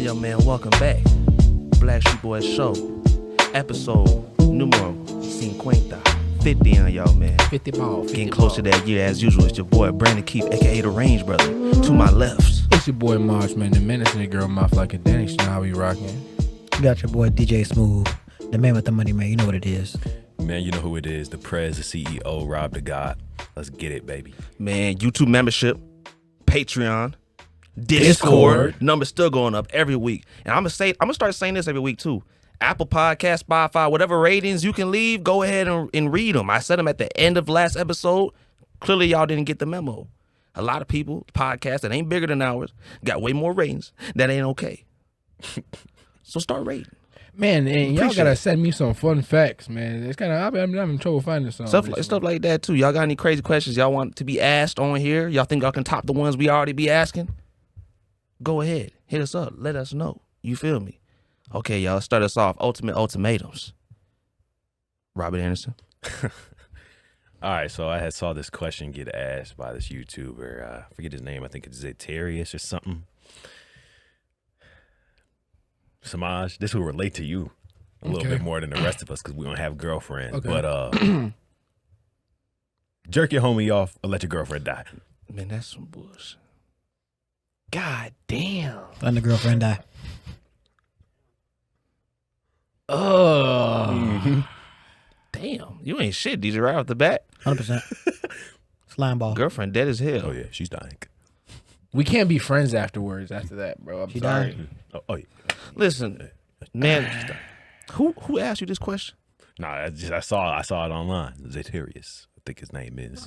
Yo, man, welcome back. Blackstreet Boys Show. Episode numero 50 on y'all, man. 50 ball. 50 Getting close to that year as usual. It's your boy, Brandon Keith, a.k.a. The Range Brother. To my left. It's your boy, Marsh, man. The menace in the girl mouth like a Dennis. You know how we rocking. You got your boy, DJ Smooth. The man with the money, man. You know what it is. Man, you know who it is. The Prez, the CEO, Rob the God. Let's get it, baby. Man, YouTube membership, Patreon, Discord. Numbers still going up every week. And I'm gonna start saying this every week too. Apple Podcast, Spotify, whatever ratings you can leave, go ahead and read them. I said them at the end of last episode. Clearly, y'all didn't get the memo. A lot of people, podcasts that ain't bigger than ours, got way more ratings. That ain't okay. So start rating. Man, and y'all Appreciate gotta it. send me some fun facts, man. It's kind of I'm having trouble finding some Stuff like that too. Y'all got any crazy questions y'all want to be asked on here? Y'all think y'all can top the ones we already be asking? Go ahead. Hit us up. Let us know. You feel me? Okay, y'all. Start us off. Ultimatums. Robert Anderson. All right, so I saw this question get asked by this YouTuber. I forget his name. I think it's Zetarius or something. Semaj, this will relate to you a little bit more than the rest of us because we don't have girlfriends. Okay. But jerk your homie off or let your girlfriend die. Man, that's some bullshit. God damn. Let the girlfriend die. Oh. Damn. You ain't shit, DJ, right off the bat. 100%. Slime ball. Girlfriend dead as hell. Oh, yeah, she's dying. We can't be friends afterwards after that, bro. I'm She sorry. died? Oh, yeah. Listen, man, who asked you this question? Nah, I saw it online. Zetarius, I think his name is.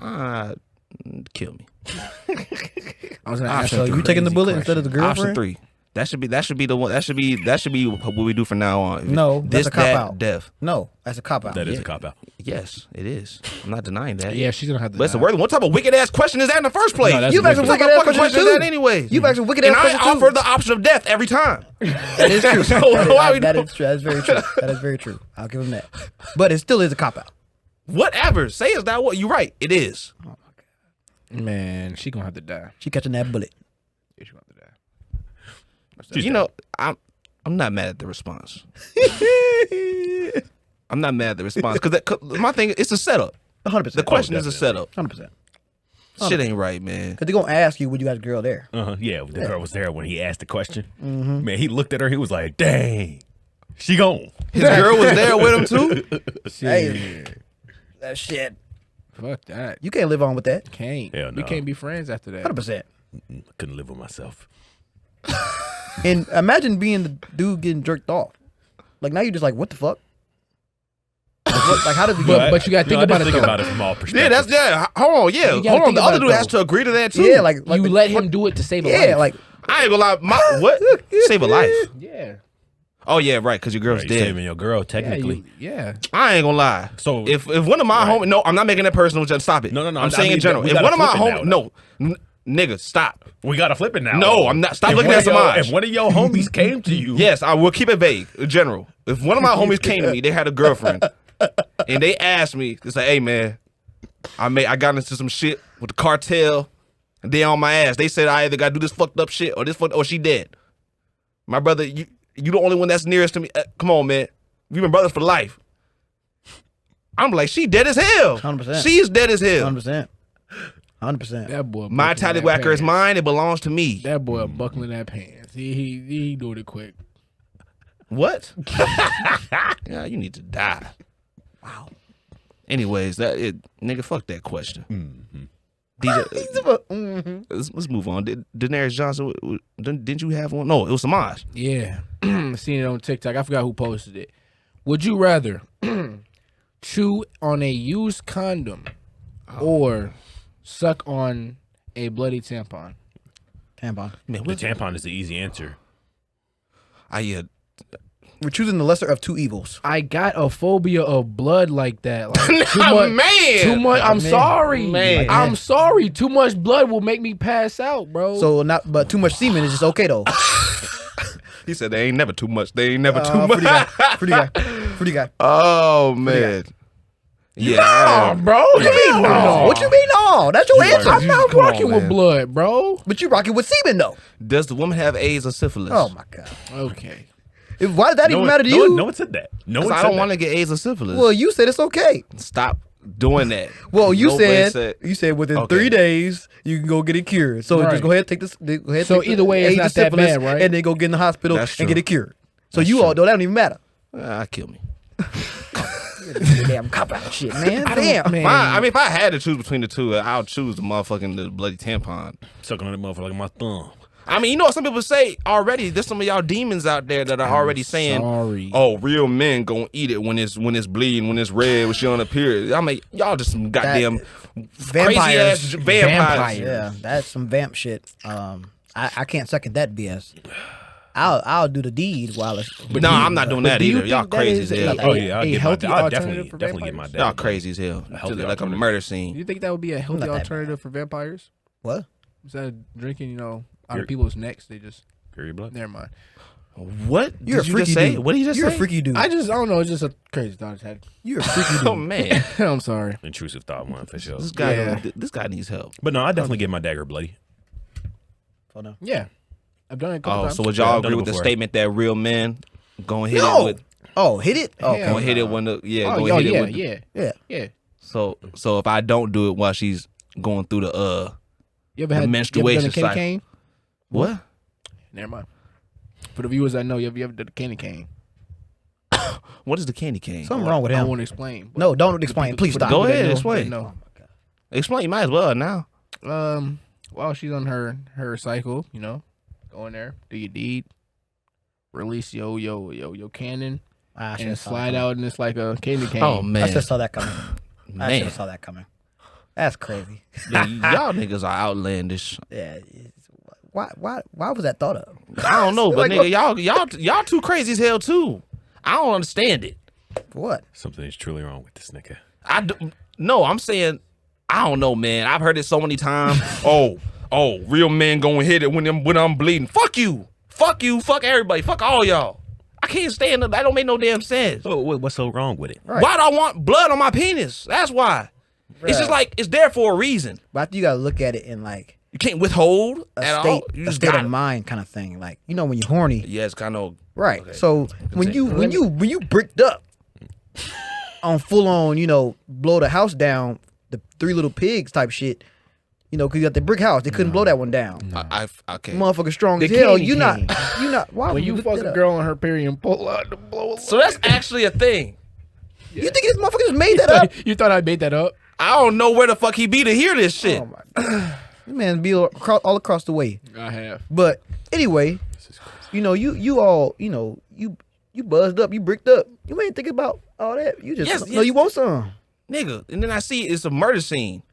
Kill me. I was gonna ask So you taking the bullet instead of the Option girlfriend? 3. That should be the one. That should be what we do from now on. No, that's this, a cop that, out. death. No, that's a cop out. That is a cop out. Yes, it is. I'm not denying that. Yeah, she's gonna have to. But it's a die. word. What type of wicked ass question is that in the first place? No, that's You've asked a wicked. wicked ass fucking question is that too. anyway? You've asked a wicked And ass I question too. offer the option of death every time. That is true. So why we that doing- is true. That's very true. That is very true. I'll give him that. But it still is a cop out. Whatever. Say is that what? You're right. It is. Man, she gonna have to die. She catching that bullet. Yeah, she gonna have to die. You know, I'm not mad at the response. I'm not mad at the response because my thing, it's a setup. 100%. The question is a setup. 100%. Shit ain't right, man. Because they're going to ask you, would you got a girl there? Yeah, the girl was there when he asked the question. Man, he looked at her. He was like, dang, she gone. His girl was there with him too. Hey, that shit. Fuck that. You can't live on with that. Can't. Hell We no. can't be friends after that. 100%. Couldn't live with myself. And imagine being the dude getting jerked off. Like, now you're just like, what the fuck? Like, how did we But you gotta think about it, Think though. about it from all perspectives. Yeah, that's hold on. Yeah, You gotta hold on. think The about other it, dude though. has to agree to that too. Yeah, like You the- let him do it to save a life. Yeah, like, I ain't gonna lie. What? Save a life. Yeah. Oh yeah, right. Because your girl's Right, you dead. saving your girl, technically. Yeah. I ain't gonna lie. So- if one of my Right. homies, no, I'm not making that personal. Just stop it. No, I'm I saying mean, in general. we If gotta one of my flip it homies, now, nigga, stop. We got to flip it now. No, I'm not. Stop If looking one at of your- Semaj. If one of your homies came to you. Yes, I will keep it vague. In general, if one of my homies came to me, they had a girlfriend, and they asked me, they say, "Hey man, I got into some shit with the cartel, and they on my ass. They said I either got to do this fucked up shit or she dead." My brother, you the only one that's nearest to me. Come on, man, we've been brothers for life. I'm like, she dead as hell. 100%. She is dead as hell. 100%. 100%. That boy. My buckling that tallywhacker is pants. mine. It belongs to me. That boy buckling that pants. He doing it quick. What? Yeah, you need to die. Wow. Anyways, nigga, fuck that question. DJ, let's move on. Dinero Johnson, didn't you have one? No, it was Semaj. Yeah. Seen it on TikTok. I forgot who posted it. Would you rather chew on a used condom or suck on a bloody tampon? Tampon. Man, The tampon is the easy answer. We're choosing the lesser of two evils. I got a phobia of blood like that. Like, too much, man. Too much. I'm sorry. Man. I'm sorry. Too much blood will make me pass out, bro. So but too much semen is just okay though. He said they ain't never too much. They ain't never too much. Pretty guy. Oh man. Yeah. Bro. What you mean no? What you mean no? That's your answer. I'm not Come on, rocking with man. blood, bro. But you rocking with semen though. Does the woman have AIDS or syphilis? Oh my god. Okay. Why does that even matter to you? No one said that. No one Because said I don't that. want to get AIDS or syphilis. Well, you said it's okay. Stop doing that. Well, you Nobody said within Okay. 3 days you can go get it cured. So Right. just go ahead and take this. Go ahead So take either way, it's AIDS or not that syphilis, bad, right? And then go get in the hospital That's and get true. it cured. So That's you true. all know that don't even matter. Kill me. Damn cop out shit, man. Damn. Man. If I had to choose between the two, I'll choose the bloody tampon. Sucking on that motherfucker like my thumb. I mean, you know what some people say already? There's some of y'all demons out there that are already saying, sorry. "Oh, real men gonna eat it when it's bleeding, when it's red, when she on a period." I mean, y'all just some goddamn crazy ass vampires. Yeah, that's some vamp shit. I can't second that BS. I'll do the deed while it's. But no, I'm not doing that do you either. Y'all think that crazy is as hell. Oh yeah, a healthy I'll alternative for definitely get my vampires? dad. Y'all crazy as hell. healthy Like a alternative. murder Do scene. you think that would be a healthy not that alternative for vampires? What? Instead of drinking, out You're- of people's necks, they just Period blood. never mind. What? You're did a you freaky just say? dude. What did you just You're say? a freaky dude. I don't know. It's just a crazy thought I just had. You're a freaky dude. Oh man, I'm sorry. Intrusive thought one for sure. this guy, Yeah. this guy needs help. But no, I definitely get my dagger bloody. Oh no. Yeah, I've done it a couple Oh, times. so would Yeah, y'all I've done agree it with the before. statement that real men gonna hit No. it with? Oh, hit it. Oh, Hell Gonna hit it when the Oh, hit it yeah, with. yeah, yeah. yeah. So if I don't do it while she's going through the You ever The had menstruation you ever done a candy cycle. cane? what? Never mind. For the viewers that know, you ever done a candy cane? What is the candy cane? Something wrong with I him. won't explain. but No, don't explain. Please for the stop. Go people that ahead, know, explain. they know. Explain. You might as well now. While she's on her cycle, go in there, do your deed, release your cannon, I and slide out, and it's like a candy cane. Oh man, I should have saw that coming. I should man, have saw that coming. That's crazy. y'all niggas are outlandish. Yeah. Why was that thought of? I don't know, but Like, nigga, y'all too crazy as hell too. I don't understand it. What? Something is truly wrong with this nigga. No, I'm saying I don't know, man. I've heard it so many times. oh, real men gonna hit it when I'm bleeding. Fuck you, fuck everybody, fuck all y'all. I can't stand it. That don't make no damn sense. Oh, what's so wrong with it? Right. Why do I want blood on my penis? That's why. It's just Right. like it's there for a reason. But I think you gotta look at it in like You can't withhold a at state, all. You a just state got of mind kind of thing. Like when you're horny, Yeah, it's kind of right? Okay. So when you bricked up on full on, blow the house down, the Three Little Pigs type shit. Because you got the brick house, they couldn't blow that one down. okay. Motherfucker strong The as hell. candy You not. cane. Why When would you look fuck that a up? girl on her period and pull out the blow. So that's actually a thing. You think this motherfucker just made that up? You thought I made that up? I don't know where the fuck he be to hear this shit. Oh my god, this man be all across the way. I have. But anyway, you all, you buzzed up, you bricked up. You ain't thinking about all that. You just Yes, no, yes. you want some. Nigga. And then I see it's a murder scene.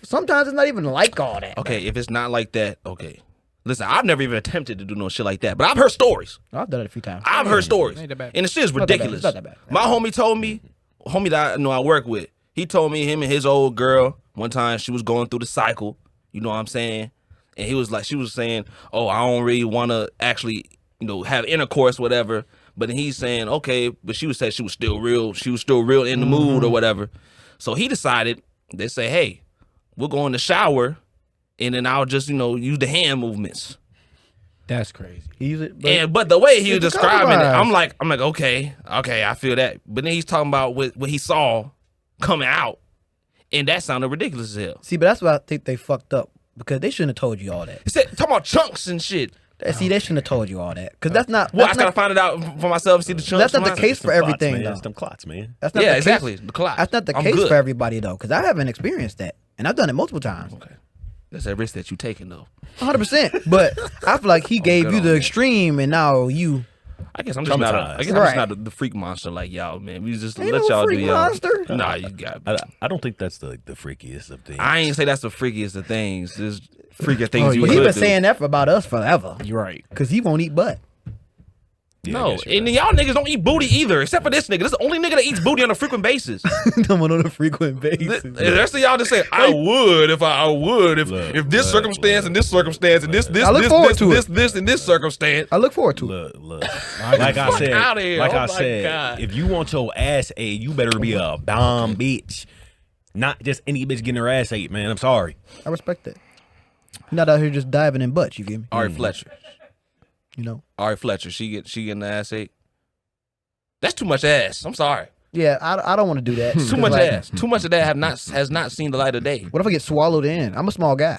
Sometimes it's not even like all that. Okay, if it's not like that, okay. Listen, I've never even attempted to do no shit like that, but I've heard stories. I've done it a few times. I've heard stories. Ain't that bad. And the shit is Not that bad. ridiculous. It's not that bad. My homie told me, that I know I work with, he told me him and his old girl, one time she was going through the cycle, you know what I'm saying? And he was like, she was saying, oh, I don't really want to actually, have intercourse, whatever. But then he's saying, okay, but she was saying she was still real in the mood or whatever. So he decided, they say, hey, we'll go in the shower and then I'll just, use the hand movements. That's crazy. He use it, But the way he was it's a describing it, compromise. I'm like, okay, I feel that. But then he's talking about what he saw coming out, and that sounded ridiculous as hell. see, but that's why I think they fucked up because they shouldn't have told you all that. He said talking about chunks and shit. See, they shouldn't have told you all that because that's not. Well, I That's gotta not, find it out for myself. See the chunks. that's not the from case for Them clots, everything man. though. It's them clots, man. That's not Yeah, the case. exactly. The clock. That's not the I'm case good. for everybody though, because I haven't experienced that, and I've done it multiple times. Okay, that's that risk that you taking though. 100%. But I feel like he gave good you on the that. extreme, and now you I guess I'm just not. Traumatized. I guess I'm Right. just not the freak monster like y'all, man. We just Ain't let no y'all do freak y'all. monster. Nah, you got. I don't think that's the freakiest of things. I ain't say that's the freakiest of things. There's freakier things you But could he been do. saying that for about us forever You're right. because he won't eat butt. Yeah, I No, guess you're and right. y'all niggas don't eat booty either, except for this nigga. This is the only nigga that eats booty on a frequent basis. Someone on a frequent basis. The rest of y'all just say, I would if Look, this circumstance and this circumstance and this I look forward to this and this circumstance. I look forward to it. Look. Like I said, outta here. like Oh I my said, God. if you want your ass ate, you better be a bomb bitch. Not just any bitch getting her ass ate, man. I'm sorry. I respect that. You're not out here just diving in butts, you get me? Ari Fletcher. You know? Ari Fletcher, she getting the ass ate. That's too much ass. I'm sorry. Yeah, I don't want to do that. Too much ass. Too much of that has not seen the light of day. What if I get swallowed in? I'm a small guy.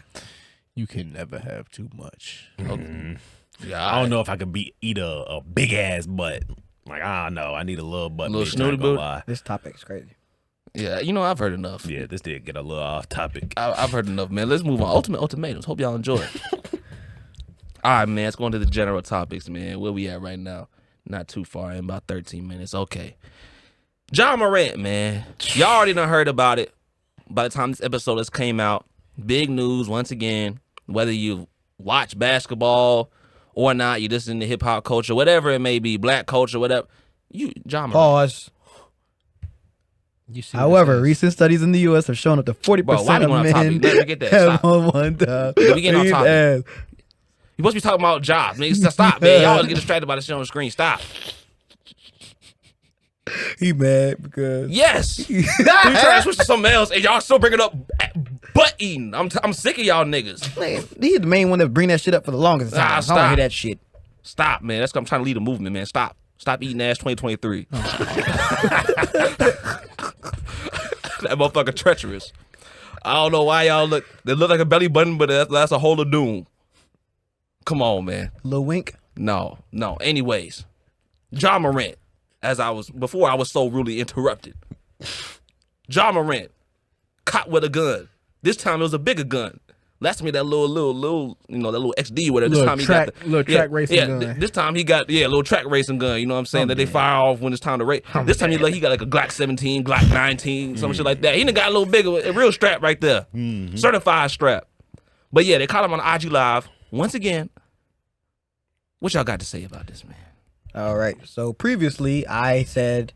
You can never have too much. Yeah, I don't know if I could eat a big ass butt. Like, I don't know. I need a little butt. Little bitch, snooty I ain't gonna boot? lie. This topic's crazy. Yeah, I've heard enough. Yeah, this did get a little off topic. I've heard enough, man. Let's move on. Ultimatums. Hope y'all enjoy it. All right, man. Let's go into the general topics, man. Where we at right now? Not too far in, about 13 minutes. Okay. John Morant, man. Y'all already done heard about it. By the time this episode has came out, big news once again. Whether you watch basketball or not, you listen to hip hop culture, whatever it may be, black culture, whatever. John Morant. Pause. You see However, recent studies in the U.S. have shown up to 40% Bro, why we of going off topic? men Let me get that. have Stop. on one time. We getting off Eat topic. ass. You supposed to be talking about jobs, man. Stop, man. Y'all get distracted by the shit on the screen. Stop. He mad because Yes. You trying to switch to something else, and y'all still bringing up butt eating. I'm sick of y'all niggas. man, he's the main one that bring that shit up for the longest time. I don't stop. hear that shit. Stop, man. I'm trying to lead a movement, man. Stop eating ass 2023. That motherfucker treacherous. I don't know why y'all they look like a belly button, but that's a hole of doom. Come on, man. Lil Wink. No. Anyways, John Morant, before I was so rudely interrupted. John Morant, caught with a gun. This time it was a bigger gun. Last time he had that little, that little XD or whatever. This time he got the track racing gun. This time he got a little track racing gun. You know what I'm saying? That they fire off when it's time to race. This time he got like a Glock 17, Glock 19, some shit like that. He done got a little bigger, a real strap right there, certified strap. But yeah, they caught him on IG Live once again. What y'all got to say about this, man? All right. So previously, I said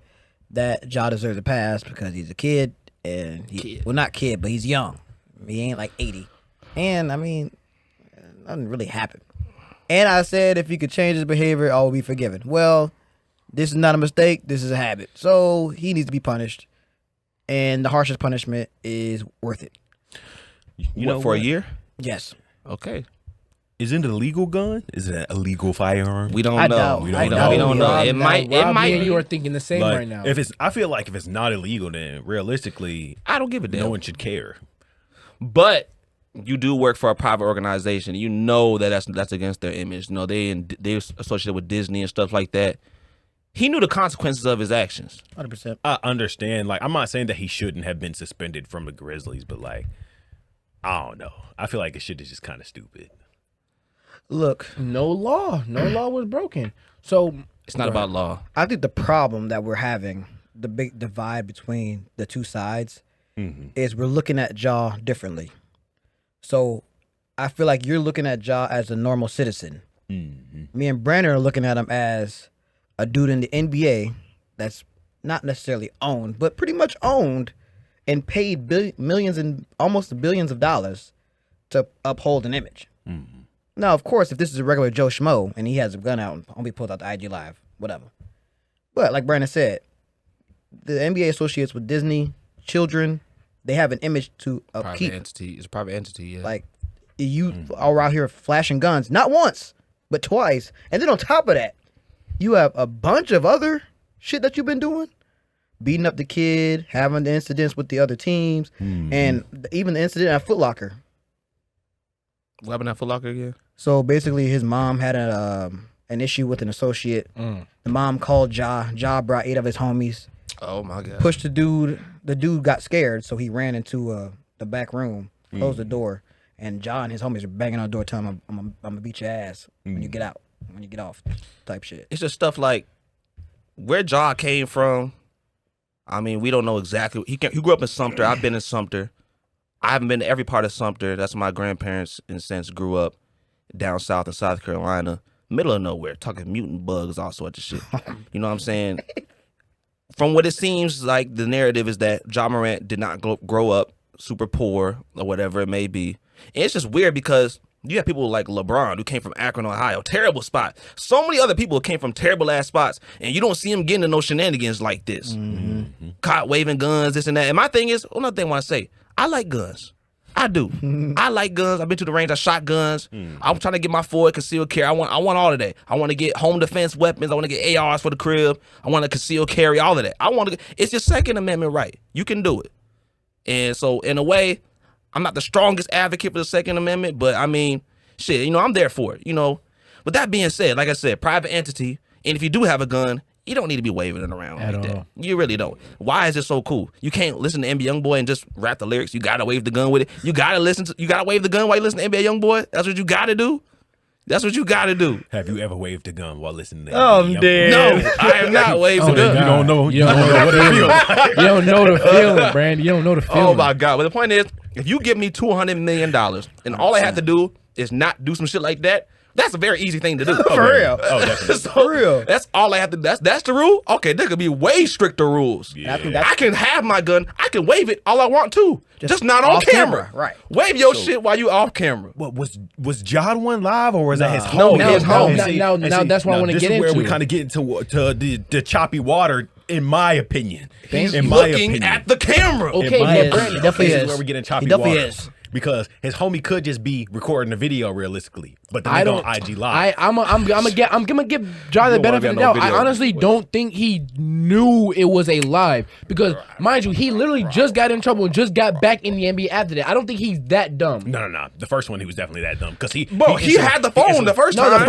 that Ja deserves a pass because he's a kid, and well, not kid, but he's young. He ain't like 80, and I mean, nothing really happened. And I said if he could change his behavior, all will be forgiven. Well, this is not a mistake. This is a habit. So he needs to be punished, and the harshest punishment is worth it. You know, for a year? Yes. Okay. Is it a legal gun? Is it a legal firearm? We don't I know. doubt. We I don't doubt. know. Rob, It might. It Rob, might. me and Be. you are thinking the same Like, right now. I feel like if it's not illegal, then realistically, I don't give a damn. no one should care. But you do work for a private organization. You know that's against their image. You know they associated with Disney and stuff like that. He knew the consequences of his actions. 100%. I understand. Like, I'm not saying that he shouldn't have been suspended from the Grizzlies, but like, I don't know. I feel like his shit is just kind of stupid. Look, no law was broken. So It's not about law. I think the problem that we're having, the big divide between the two sides, is we're looking at Ja differently. So I feel like you're looking at Ja as a normal citizen. Me and Brandon are looking at him as a dude in the NBA that's not necessarily owned, but pretty much owned and paid millions and almost billions of dollars to uphold an image. Now, of course, if this is a regular Joe Schmo and he has a gun out and only pulled out the IG Live, whatever. But like Brandon said, the NBA associates with Disney, children, they have an image to upkeep. It's a private entity. Yeah. Like, you are out here flashing guns, not once, but twice. And then on top of that, you have a bunch of other shit that you've been doing. Beating up the kid, having the incidents with the other teams, and even the incident at Foot Locker. What happened at Foot Locker again? So basically, his mom had an issue with an associate. The mom called Ja. Ja brought 8 of his homies. Oh my god! Pushed the dude. The dude got scared, so he ran into the back room, closed the door, and Ja and his homies were banging on the door, telling him, "I'm gonna beat your ass when you get out, when you get off," type shit. It's just stuff like where Ja came from. I mean, we don't know exactly. He grew up in Sumter. I've been in Sumter. I haven't been to every part of Sumter. That's where my grandparents, in a sense, grew up down south in South Carolina. middle of nowhere, talking mutant bugs, all sorts of shit. You know what I'm saying? From what it seems like, the narrative is that Ja Morant did not grow up super poor or whatever it may be. And it's just weird because you have people like LeBron who came from Akron, Ohio, terrible spot. So many other people came from terrible ass spots, and you don't see them getting into no shenanigans like this. Caught waving guns, this and that. And my thing is, another thing I want to say, I like guns. I do. I like guns. I've been to the range. I shot guns. I'm trying to get my Ford concealed carry. I want all of that. I want to get home defense weapons. I want to get ARs for the crib. I want to conceal carry, all of that. It's your Second Amendment right. You can do it. And so, in a way, I'm not the strongest advocate for the Second Amendment, but I mean, shit, I'm there for it, With that being said, like I said, private entity, and if you do have a gun, you don't need to be waving it around like that. You really don't. Why is it so cool? You can't listen to NBA Youngboy and just rap the lyrics. You gotta wave the gun with it. You gotta wave the gun while you listen to NBA Youngboy. That's what you gotta do. That's what you gotta do. Have you ever waved a gun while listening to I'm dead. No, I have not waved a gun. You don't know. You don't know what it feels. You don't know the feeling, Brandon. You don't know the feeling. Oh my God. But the point is, if you give me $200 million and all I have to do is not do some shit like that, that's a very easy thing to do. For real. Oh, definitely. For real. That's all I have to do. That's the rule? Okay, there could be way stricter rules. Yeah. I can have my gun. I can wave it all I want to. Just not on off camera. Right. Wave your shit while you off camera. What was John one live or was that his No, homie? his homie. Now that's what I wanna get This is where into. we kind of get into the choppy water, in my opinion. He's in my looking opinion. at the camera. Okay, In my but opinion, Brandon, he definitely this is. is where we get in choppy He definitely water. is. Because his homie could just be recording the video realistically, but the I nigga don't. on IG Live. I'm gonna give John the You don't wanna benefit be of the on no doubt. I video. honestly don't think he knew it was a live because, mind you, he literally just got in trouble and just got back in the NBA after that. I don't think he's that dumb. No. The first one, he was definitely that dumb because he had the phone the first No, time.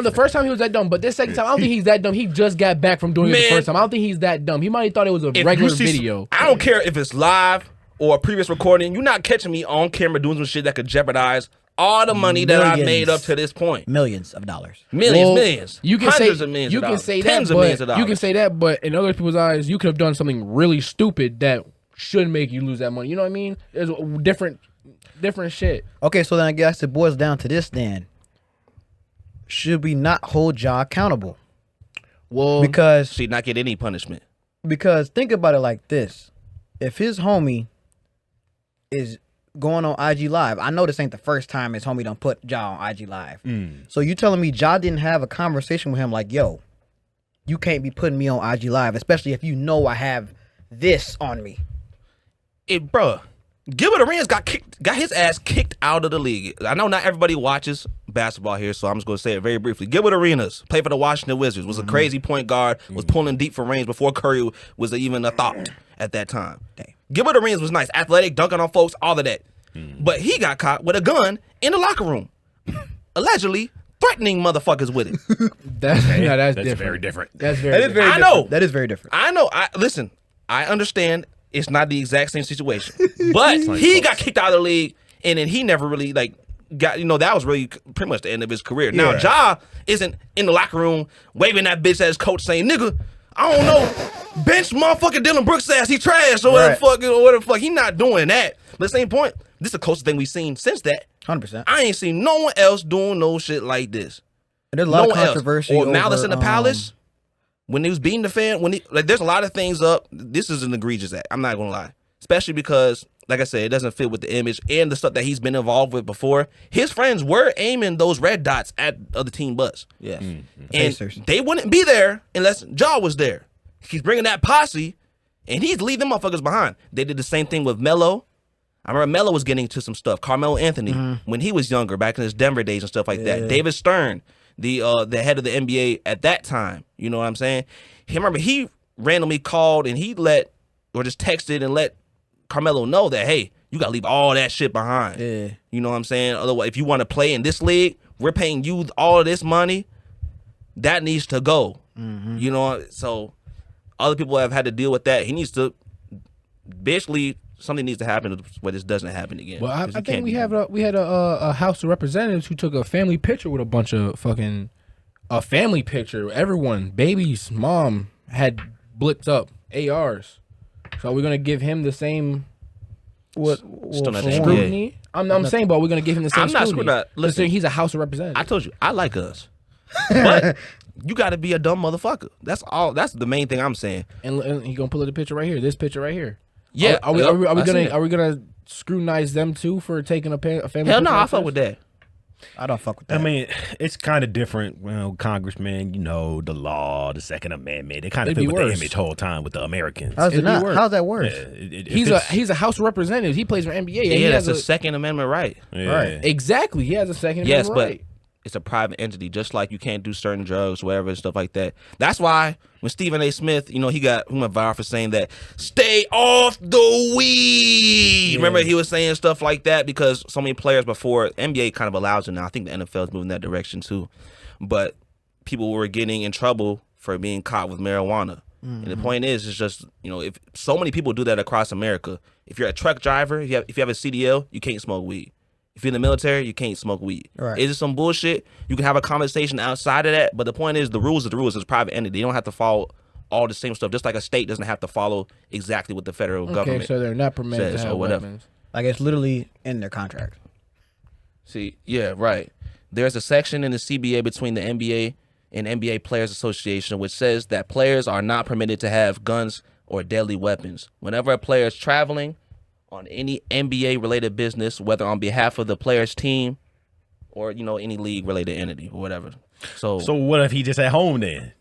the first time he was that dumb, but this second time I don't think he's that dumb. He just got back from doing it the Man. first time. I don't think he's that dumb. He might have thought it was a If regular you see video. I don't care if it's live or a previous recording. You're not catching me on camera doing some shit that could jeopardize all the money that I've made up to this point. Millions of dollars. Millions. You can Hundreds say of millions you of can dollars. say Tens that, of millions of but dollars. you can say that, but in other people's eyes, you could have done something really stupid that should make you lose that money. You know what I mean? There's different shit. Okay, so then I guess it boils down to this then. Should we not hold Ja accountable? Well, Because She'd not get any punishment. think about it like this. If his homie is going on IG Live, I know this ain't the first time his homie done put Ja on IG Live. So you telling me Ja didn't have a conversation with him like, yo, you can't be putting me on IG Live, especially if you know I have this on me. Bruh, Gilbert Arenas got his ass kicked out of the league. I know not everybody watches basketball here, so I'm just going to say it very briefly. Gilbert Arenas played for the Washington Wizards, was a crazy point guard, was pulling deep from range before Curry was even a thought at that time. Damn. Gilbert Arenas was nice, athletic, dunking on folks, all of that. But he got caught with a gun in the locker room, allegedly threatening motherfuckers with it. that's different. very different. That's very. That is different. very I different. know. That is very different. I know. Listen, I understand it's not the exact same situation, but he got kicked out of the league, and then he never really got. That was really pretty much the end of his career. Now Ja isn't in the locker room waving that bitch at his coach saying, "Nigga, I don't know, bench motherfucking Dylan Brooks ass, he trash or whatever the fuck." He not doing that. But at the same point, this is the closest thing we've seen since that. 100%. I ain't seen no one else doing no shit like this. And there's a lot No of one else. controversy. Or Malice over, in the Palace. When he was beating the fan, there's a lot of things up. This is an egregious act. I'm not gonna lie, especially because, like I said, it doesn't fit with the image and the stuff that he's been involved with before. His friends were aiming those red dots at other team bus. Yes. And Pacers. they wouldn't be there unless Ja was there. He's bringing that posse, and he's leaving them motherfuckers behind. They did the same thing with Melo. I remember Melo was getting into some stuff. Carmelo Anthony, when he was younger, back in his Denver days and stuff like that. David Stern, the head of the NBA at that time. You know what I'm saying? He randomly called and he just texted and let Carmelo know that, hey, you gotta leave all that shit behind. Yeah. You know what I'm saying? Otherwise, if you want to play in this league, we're paying you all of this money. That needs to go. You know, so other people have had to deal with that. He needs to basically something needs to happen where this doesn't happen again. Well, I 'Cause you think can't we do had a House of Representatives who took a family picture with a bunch of fucking a family picture. Everyone, baby's mom had blitzed up ARs. So we're gonna give him the same Still not the NBA. scrutiny. I'm saying, but we're gonna give him the same I'm not scrutiny. screwed up. Listen, he's a House of Representatives. I told you, I like us. But you got to be a dumb motherfucker. That's all. That's the main thing I'm saying. And he gonna pull up the picture right here. This picture right here. Yeah. Are we gonna scrutinize them too for taking a family? Hell no, picture I like fuck this? with that. I don't fuck with that. I mean, it's kind of different. Well, congressman, the law, the Second Amendment. They kind of It'd fit be with the worse. image whole time with the Americans. how's it it'd be not? worse. How's that worse? He's a House representative. He plays for NBA. and Yeah, he that's has a Second Amendment right. right. Exactly. He has a Second Yes, Amendment but right. it's a private entity, just like you can't do certain drugs, whatever, and stuff like that. That's why when Stephen A. Smith, he went viral for saying that, stay off the weed. Remember, he was saying stuff like that because so many players before, NBA kind of allows it now. I think the NFL is moving that direction too. But people were getting in trouble for being caught with marijuana. And the point is, it's just, if so many people do that across America, if you're a truck driver, if you have a CDL, you can't smoke weed. If you're in the military, you can't smoke weed. Right. Is it some bullshit? You can have a conversation outside of that, but the point is, the rules are the rules. It's a private entity. They don't have to follow all the same stuff. Just like a state doesn't have to follow exactly what the federal government Okay, so they're not permitted to says have or whatever. weapons. Like it's literally in their contract. See, yeah, right. There's a section in the CBA between the NBA and NBA Players Association which says that players are not permitted to have guns or deadly weapons. Whenever a player is traveling on any NBA-related business, whether on behalf of the player's team or, any league-related entity or whatever. So what if he just at home then?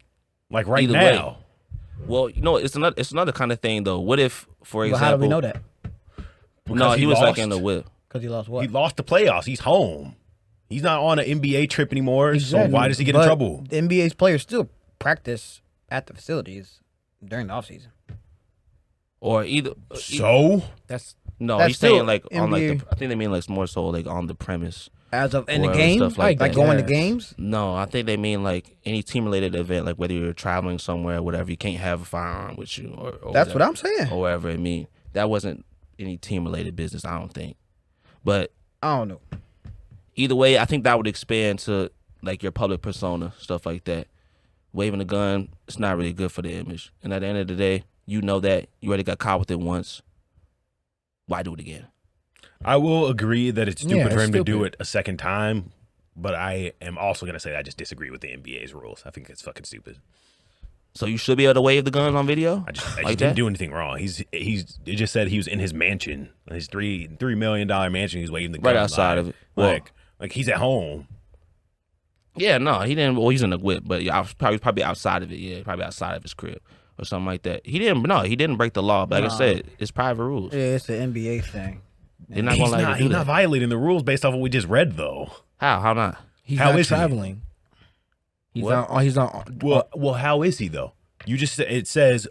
Like right Either now? well, it's another kind of thing, though. What if, for But example... how do we know that? No, Because he he was lost. in the whip. Because he lost what? He lost the playoffs. He's home. He's not on an NBA trip anymore. Exactly. So why does he get in But trouble? The NBA's players still practice at the facilities during the offseason. Or either... So That's No, That's he's saying still like on like NBA. I think they mean like more so like on the premise. As of in the Or game, stuff like like that. going to Yes. games. No, I think they mean like any team related event, like whether you're traveling somewhere, whatever. You can't have a firearm with you, or That's what whatever, I'm saying. or whatever it mean. That wasn't any team related business, I don't think. But I don't know. either way, I think that would expand to like your public persona, stuff like that. Waving a gun, it's not really good for the image. And at the end of the day, you know that you already got caught with it once. Why do it again? I will agree that it's stupid Yeah, for him it's to do stupid. it a second time, but I am also going to say I just disagree with the NBA's rules. I think it's fucking stupid. So you should be able to wave the guns on video? I just Like didn't that? do anything wrong. It just said he was in his mansion, his $3 million mansion. He's waving the gun Right outside of it. Well- Like he's at home. Yeah, no, he didn't. Well, he's in the whip, but yeah, probably outside of it. Yeah, probably outside of his crib or something like that. He didn't break the law. But like I said, it's private rules. Yeah, it's the NBA thing. They're not gonna let you do He's that. not violating the rules based off what we just read, though. How not? he's How not is he? traveling. He's What? not. He's not. Well, how is he though? It says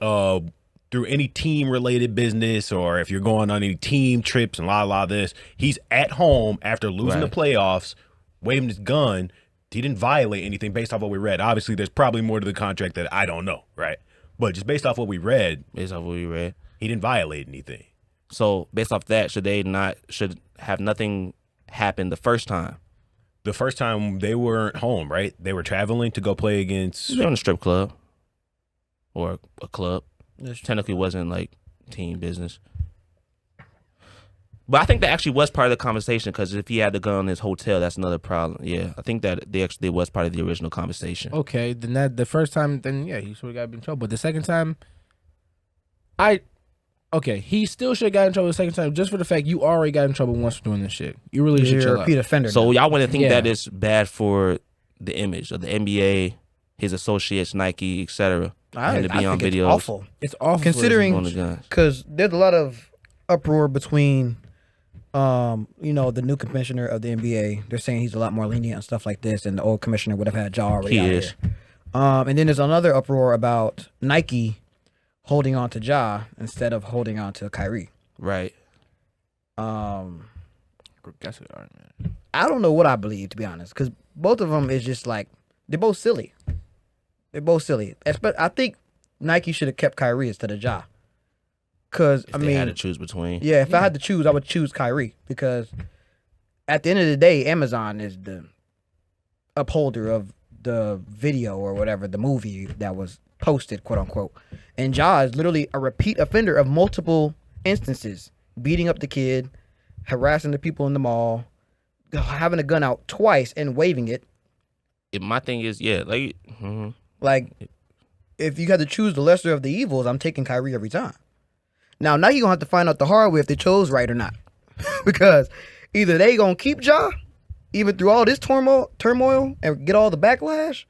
through any team related business or if you're going on any team trips and this, he's at home after losing the Right. playoffs, waving his gun. He didn't violate anything based off what we read. Obviously, there's probably more to the contract that I don't know, right? But just based off what we read, Based off what we read. he didn't violate anything. So based off that, should have nothing happen the first time? The first time they weren't home, right? They were traveling to go play against. They're in a strip club or a club. That's- Technically, wasn't like team business. But I think that actually was part of the conversation because if he had the gun in his hotel, that's another problem. Yeah, I think that they was part of the original conversation. Okay, then the first time, then yeah, he should have got in trouble. But the second time, he still should have got in trouble the second time just for the fact you already got in trouble once for doing this shit. You really should You're chill a out. repeat offender. So now. y'all wouldn't think Yeah. that is bad for the image of the NBA, his associates, Nike, etc. I and to be on think videos. it's awful. It's awful. Considering- on the guns. Because there's a lot of uproar between, the new commissioner of the NBA. They're saying he's a lot more lenient and stuff like this, and the old commissioner would have had Ja already He out is. here. And then there's another uproar about Nike holding on to Ja instead of holding on to Kyrie. Right. That's an argument. I don't know what I believe, to be honest, because both of them is just like they're both silly. They're both silly. But I think Nike should have kept Kyrie instead of Ja. Because If I they mean, had to choose between. yeah, if I had to choose, I would choose Kyrie because at the end of the day, Amazon is the upholder of the video or whatever, the movie that was posted, quote unquote. And Ja is literally a repeat offender of multiple instances, beating up the kid, harassing the people in the mall, having a gun out twice and waving it. My thing is, yeah, like, Like, if you had to choose the lesser of the evils, I'm taking Kyrie every time. Now you're gonna have to find out the hard way if they chose right or not, because either they gonna keep Ja, even through all this turmoil, and get all the backlash,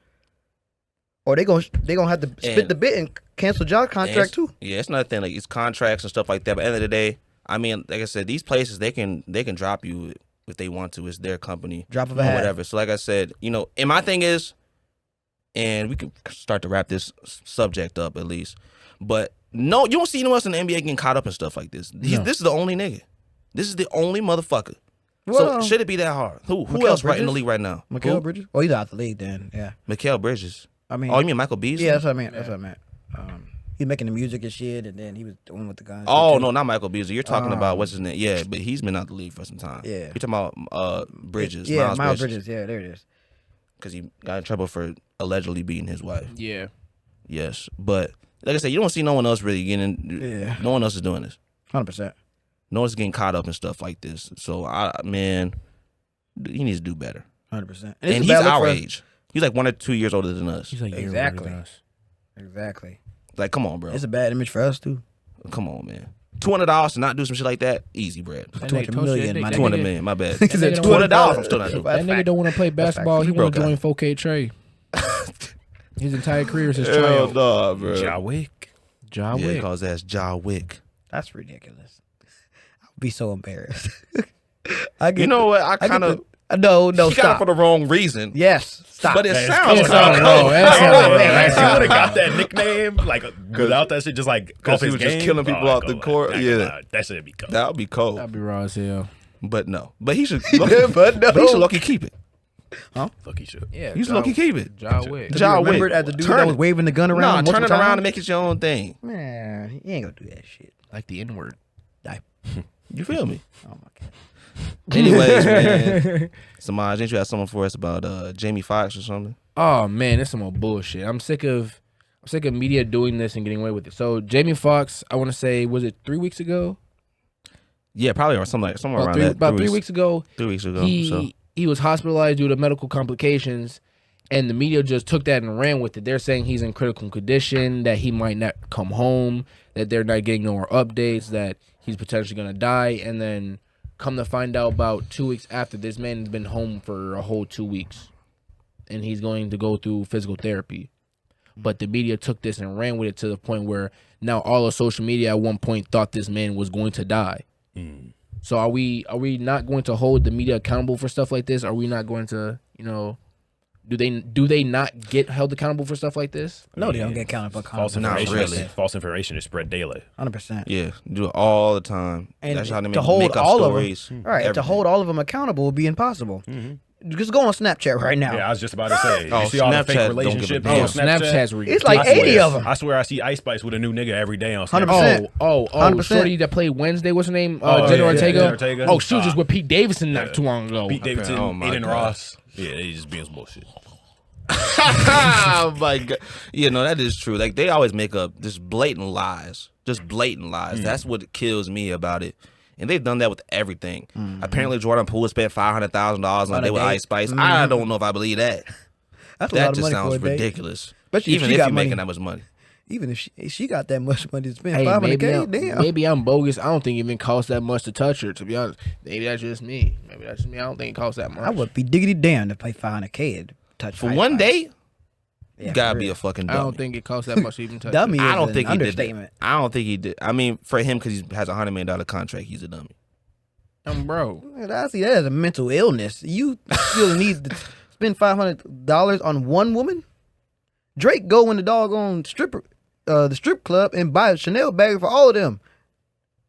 or they gonna have to spit the bit and cancel Ja contract too. Yeah, it's another thing. Like, it's contracts and stuff like that. But at the end of the day, I mean, like I said, these places they can drop you if they want to. It's their company, Drop of a or hat. whatever. So like I said, and my thing is, and we can start to wrap this subject up at least. But no, you don't see anyone else in the NBA getting caught up in stuff like this. This is the only nigga. This is the only motherfucker. Well, so should it be that hard? Who Mikal else right in the Bridges? league right now? Mikal Who? Bridges? Oh, he's out the league then. Yeah. Mikal Bridges. I mean, Oh, you mean Michael Beasley? yeah, that's what I meant. That's what I meant. He's making the music and shit, and then he was doing with the guns. Oh no, not Michael Beasley. You're talking about what's his name? Yeah, but he's been out the league for some time. Yeah. You're talking about Bridges. Yeah, Miles Bridges. Yeah, there it is. Because he got in trouble for allegedly beating his wife. Yeah. Yes, but like I said, you don't see no one else really getting. Yeah. No one else is doing this. 100%. No one's getting caught up in stuff like this. So man, he needs to do better. 100%. And he's our age. He's like 1 or 2 years older than us. He's like Exactly. Exactly. Like, come on, bro. It's a bad image for us too. Come on, man. $200 to not do some shit like that, easy bread. That 200 nigga told you million, that my nigga- nigga. 200 million, my bad. He said $200, I'm still not doing That nigga don't want to play basketball. He want broke to out. join 4K Trey. His entire career is his Hell child. no, bro. Ja Wick. Ja Yeah, Wick. cause that's Ja Wick. That's ridiculous. I'll be so embarrassed. I get You know what? I get kind of no, he got it stop. for the wrong reason. Yes, stop. But it That's sounds It's kind all wrong. That's all wrong. He That's all would have got wrong. that nickname like without that shit, just like off he his was just game. killing people I off ain't the gonna court. lie. I ain't Yeah. gonna lie. That should be cool. That would be cold. That'd be raw as hell. But no. But he should. But no. He should lucky keep it. Fuck, he should. Yeah. He should lucky keep it. Ja Wick. Ja Remember Wick. as the dude Turn that was it. waving the gun around? Nah, multiple turn it around times? and make it your own thing. Man, he ain't gonna do that shit. Like the N-word. You feel me? Oh my god. Anyways, man. Semaj, didn't you have something for us about Jamie Foxx or something? Oh man, that's some more bullshit. I'm sick of media doing this and getting away with it. So Jamie Foxx, I want to say, was it 3 weeks ago? Yeah, probably or somewhere around About that. about 3 weeks ago. 3 weeks ago. He was hospitalized due to medical complications, and the media just took that and ran with it. They're saying he's in critical condition, that he might not come home, that they're not getting no more updates, that he's potentially gonna die, and then come to find out about 2 weeks after, this man's been home for a whole 2 weeks, and he's going to go through physical therapy. But the media took this and ran with it to the point where now all of social media at one point thought this man was going to die. So are we not going to hold the media accountable for stuff like this? Are we not going to, do they not get held accountable for stuff like this? No, they don't get counted for False content. information. really. False information is spread daily. 100%. Yeah, do it all the time. And that's how they to hold make up all stories. of them, right? To everything. hold all of them accountable would be impossible. Just go on Snapchat right now. Yeah, I was just about to say. Oh, You see all the Snapchat fake don't give a relationships damn. on Snapchat's ridiculous. It's like 80 of them. I swear I see Ice Spice with a new nigga every day on 100%. Snapchat. Oh, 100%. shorty that played Wednesday, what's her name? Oh, Jenna yeah, Ortega. Jenna Ortega. Oh, she was just with Pete Davidson not too long ago. Pete Davidson, Oh my Aiden God. Ross. Yeah, they just being some bullshit. Oh my God. Yeah, no, that is true. Like, they always make up just blatant lies. That's what kills me about it. And they've done that with everything. Apparently, Jordan Poole spent $500,000 on a day with Ice Spice. I don't know if I believe that. That's a That lot of just money sounds for a day. ridiculous. Especially if Even she if got you're money. making that much money. Even if she got that much money to spend, Hey, 500K, damn. maybe I'm bogus. I don't think it even costs that much to touch her, to be honest. Maybe that's just me. I don't think it costs that much. I would be diggity damn to pay 500K to touch For Ice one Spice. day, Yeah, you gotta for be real. a fucking I dummy. don't think it costs that much to even touch Dummy. her. I is don't an think he did understatement. that. I don't think he did. I mean, for him, because he has a $100 million contract, he's a dummy. Bro. I see that as a mental illness. You still need to spend $500 on one woman? Drake go in the doggone the strip club and buy a Chanel bag for all of them.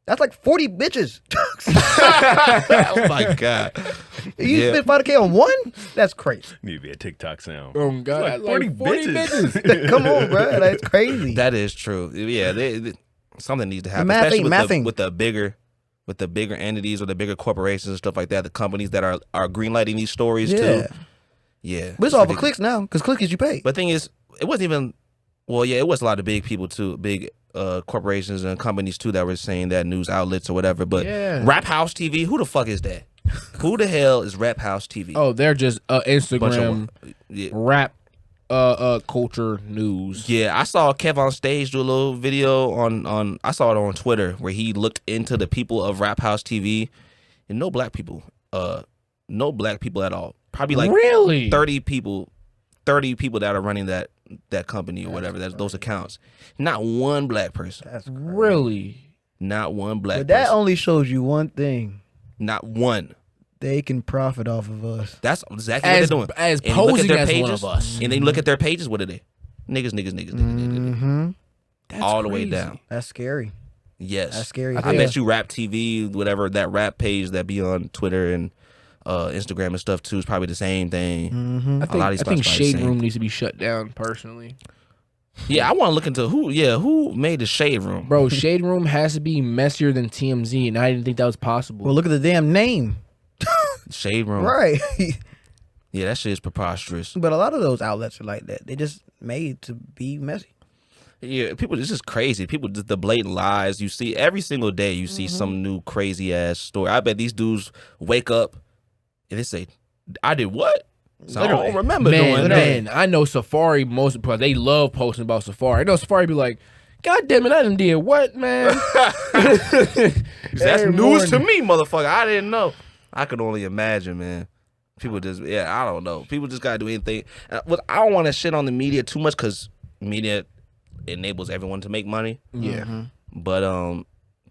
That's like 40 bitches. Oh my God. You spend $500K on one? That's crazy. Need to be a TikTok sound. Oh, God. Like 40 bitches. Come on, bro. That's crazy. That is true. Yeah, something needs to happen, math especially ain't mathing. with the bigger entities or the bigger corporations and stuff like that. The companies that are greenlighting these stories too. Yeah, But it's all for ridiculous. clicks now, because clicks get you paid. But the thing is, it wasn't even. Well, yeah, it was a lot of big people too, big corporations and companies too that were saying that, news outlets or whatever. But Yeah. Rap House TV, who the fuck is that? Who the hell is Rap House TV? Oh, they're just Bunch Instagram of, yeah. rap culture news. Yeah, I saw Kev on stage do a little video on I saw it on Twitter where he looked into the people of Rap House TV, and no black people at all. Probably like Really? 30 people that are running that company or whatever, those accounts. Not one black person. That's crazy. Really? Not one black But that person. only shows you one thing. Not one. They can profit off of us. That's exactly what they're doing. As And look at posing their as pages, one of us. and then look at their pages. What are they? Niggas. Mm-hmm. That's All the way crazy. down. That's scary. Yes. That's scary. I bet you Rap TV, whatever, that rap page that be on Twitter and Instagram and stuff too is probably the same thing. Mm-hmm. I A lot of these think spots probably the Shade same. Room needs to be shut down personally. Yeah, I want to look into who made the Shade Room. Bro, Shade Room has to be messier than TMZ, and I didn't think that was possible. Well, look at the damn name. Shade Room. Right. Yeah, that shit is preposterous. But a lot of those outlets are like that. They just made to be messy. Yeah, people, it's just crazy. People, the blatant lies you see every single day. You see some new crazy ass story. I bet these dudes wake up and they say, "I did what?" So I don't remember doing that. Man, I know Safari because they love posting about Safari. I know Safari be like, "God damn it, I done did what, man?" That's Every news to morning. me, motherfucker. I didn't know. I could only imagine, man. People just, I don't know. People just gotta do anything. But I don't want to shit on the media too much because media enables everyone to make money. Yeah. But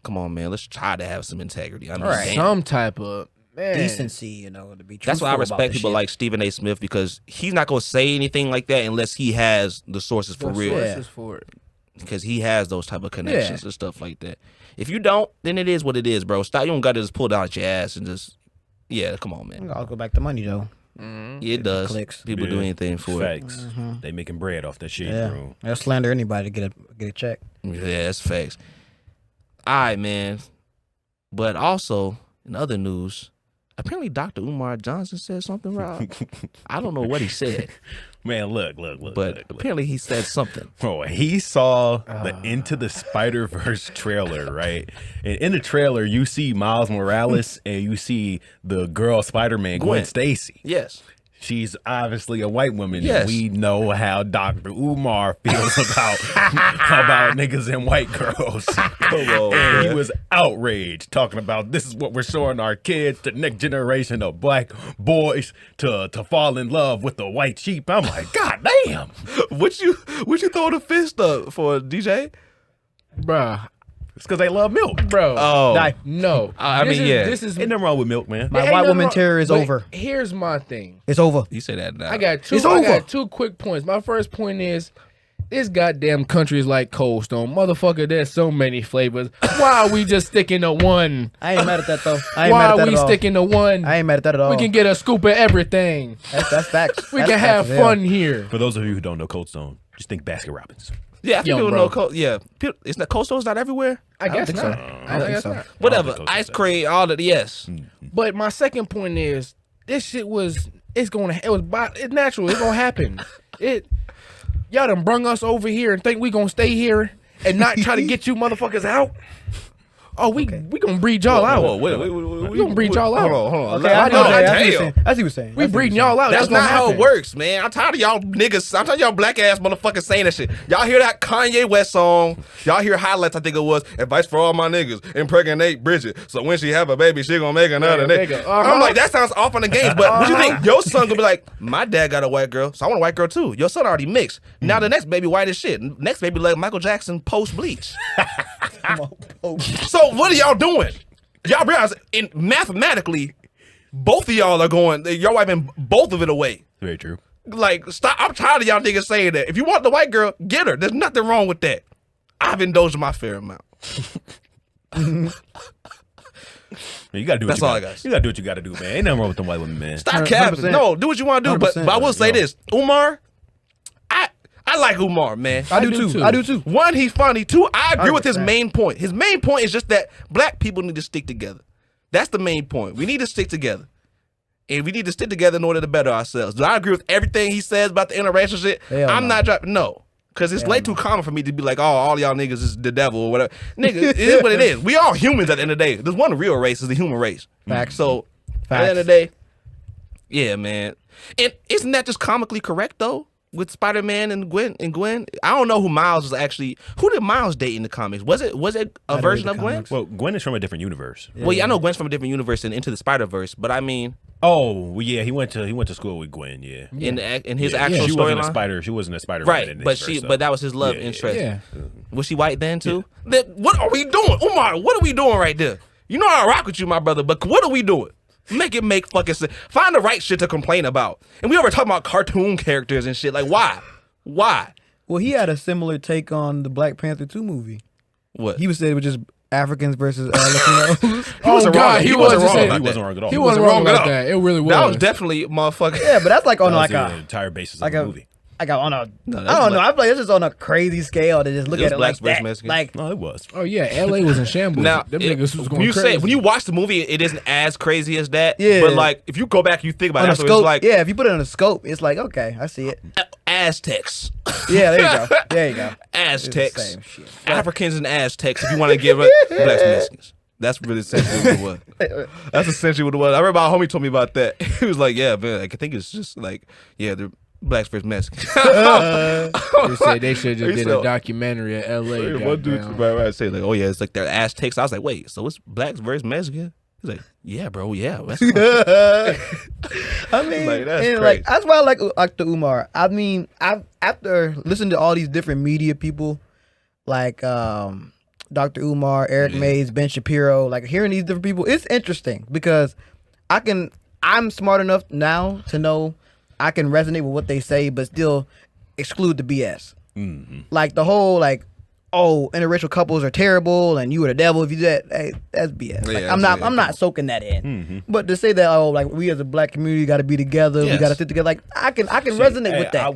come on, man. Let's try to have some integrity. I mean, Right. damn. Some type of Decency, to be truthful. That's why I about respect this people shit. like Stephen A. Smith because he's not gonna say anything like that unless he has the sources for real. sources for it. Because he has those type of connections and stuff like that. If you don't, then it is what it is, bro. Stop. You don't got to just pull it out your ass and just, come on, man. I'll go back to money though. Yeah, it does. Clicks. People do anything for it. Facts. They making bread off that shade Yeah, room. they'll slander anybody to get a check. Yeah, that's facts. All right, man. But also, in other news, apparently Dr. Umar Johnson said something wrong. I don't know what he said, Man, look. but apparently he said something. Bro, he saw the Into the Spider-Verse trailer, right? And in the trailer, you see Miles Morales and you see the girl Spider-Man, Gwen Gwen. Stacy. Yes. She's obviously a white woman. Yes. And we know how Dr. Umar feels about niggas and white girls. Come on, And he man. was outraged, talking about this is what we're showing our kids, the next generation of black boys to fall in love with the white sheep. I'm like, God damn. What you throwing a fist up for, DJ? Bruh. It's because they love milk. Bro. Oh. No. I mean, This is Ain't nothing wrong with milk, man. My Ain't white nothing woman wrong- terror is but over. Here's my thing. It's over. You say that now. I got It's I over. got two quick points. My first point is this goddamn country is like Cold Stone. Motherfucker, there's so many flavors. Why are we just sticking to one? I ain't mad at that though. I ain't Why mad at are that we at all. sticking to one? I ain't mad at that at all. We can get a scoop of everything. That's facts. We That's can facts have as hell. fun here. For those of you who don't know Cold Stone, just think Baskin Robbins. Yeah, I think Yo, people bro. know Cold. Yeah, it's not Cold Stone's not everywhere. I guess think not. so. I think guess so. not. Whatever, Cold ice Stone's cream, all of the yes. But my second point is this shit it's natural. It's gonna happen. Y'all done brung us over here and think we gonna stay here and not try to get you motherfuckers out. Oh, we gonna breed y'all out. We gonna breed y'all out. Hold on. Okay, I know No, that. That's what damn. you're saying. That's what you're saying. We breeding y'all out. That's gonna not how it happen. works, man. I'm tired of y'all niggas. I'm tired of y'all black ass motherfuckers saying that shit. Y'all hear that Kanye West song? Y'all hear highlights, I think it was. Advice for all my niggas. Impregnate Bridget. So when she have a baby, she gonna make another nigga. I'm like, that sounds off on the games. But what you think? Your son gonna be like, my dad got a white girl, so I want a white girl too. Your son already mixed. Now the next baby white as shit. Next baby like Michael Jackson post bleach. So what are y'all doing? Y'all realize mathematically, both of y'all are going. Y'all wiping both of it away. Very true. Like, stop. I'm tired of y'all niggas saying that. If you want the white girl, get her. There's nothing wrong with that. I've indulged my fair amount. You gotta do. That's all I got. You gotta do what you gotta do, man. Ain't nothing wrong with them white women, man. Stop 100%. capping. No, do what you want to do. But 100%. I will say Yo. this, Umar. I like Umar, man. I do too. I do too. One, he's funny. Two, I agree with his 100%. main point. His main point is just that black people need to stick together. That's the main point. We need to stick together. And we need to stick together in order to better ourselves. Do I agree with everything he says about the interracial shit? Hell I'm no. not dropping. No. Because it's way too common for me to be like, oh, all y'all niggas is the devil or whatever. Nigga, it is what it is. We all humans at the end of the day. There's one real race, is the human race. Facts. So At the end of the day, yeah, man. And isn't that just comically correct though? With Spider-Man and Gwen I don't know who Miles was actually. Who did Miles date in the comics? Was it a version of Gwen? comics. Well, Gwen is from a different universe. Well, yeah, I know Gwen's from a different universe and Into the Spider-Verse, but I mean, Oh, well, yeah, he went to school with Gwen. Yeah, in his Yeah, actual she wasn't a storyline, spider. She wasn't a spider. right? But that was his love Yeah, interest. Yeah. Was she white then too? What are we doing, Umar? What are we doing right there? You know I rock with you, my brother, but what are we doing? Make it make fucking sense. Find the right shit to complain about. And we over talking about cartoon characters and shit. Like, why? Why? Well, he had a similar take on the Black Panther 2 movie. What? He was saying it was just Africans versus Latinos. wasn't wrong. he He wasn't wasn't saying- wrong. He wasn't wrong at all. He wasn't wrong at about all. that. It really was. That was definitely motherfucker. Yeah, but that's like on That was like the a entire basis like of a the movie. like on a No, I that's don't know. black- I feel like this is on a crazy scale to just look It was at it blacks like versus that. Mexicans. Like No, it was. Oh yeah, L.A. was in shambles. Now, Them niggas was going when you crazy. when you watch the movie, it isn't as crazy as that. Yeah. But like, if you go back, you think about on it. a Afterwards, scope, like yeah. If you put it on a scope, it's like okay, I see it. Aztecs, Yeah, there you go. There you go. Aztecs, same shit. Africans and Aztecs. If you want to give it blacks and Mexicans. That's really essentially what it was. That's essentially what it was. I remember my homie told me about that. He was like, "Yeah, man, like, I think it's just like, yeah, they're blacks versus Mexicans." They said they should just He did said- a documentary at L.A. One dude goddamn. right say like, "Oh yeah, it's like they're Aztecs." I was like, "Wait, so it's blacks versus Mexicans?" He's like, "Yeah, bro, yeah." That's I mean, Like, that's and crazy. that's why I like Dr. Umar. I mean, I've after listening to all these different media people, like Dr. Umar, Eric Mays, Ben Shapiro, like hearing these different people, it's interesting because I'm smart enough now to know I can resonate with what they say, but still exclude the BS. Like the whole like, oh, interracial couples are terrible and you were the devil if you do that. Hey, that's BS. Like, Yeah, I'm not soaking that in. But to say that, oh, like we as a black community got to be together, we Yes. got to sit together. Like I can resonate with that. I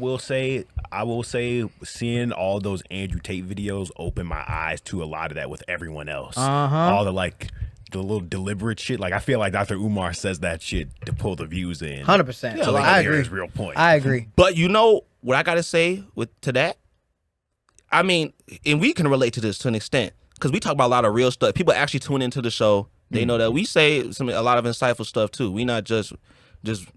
will say, seeing all those Andrew Tate videos opened my eyes to a lot of that with everyone else. All the like the little deliberate shit. Like I feel like Dr. Umar says that shit to pull the views in. 100%. So So like, I hear agree. his real point. I agree. But you know what I gotta say to that? I mean, and we can relate to this to an extent because we talk about a lot of real stuff. People actually tune into the show. They know that we say a lot of insightful stuff too. We not just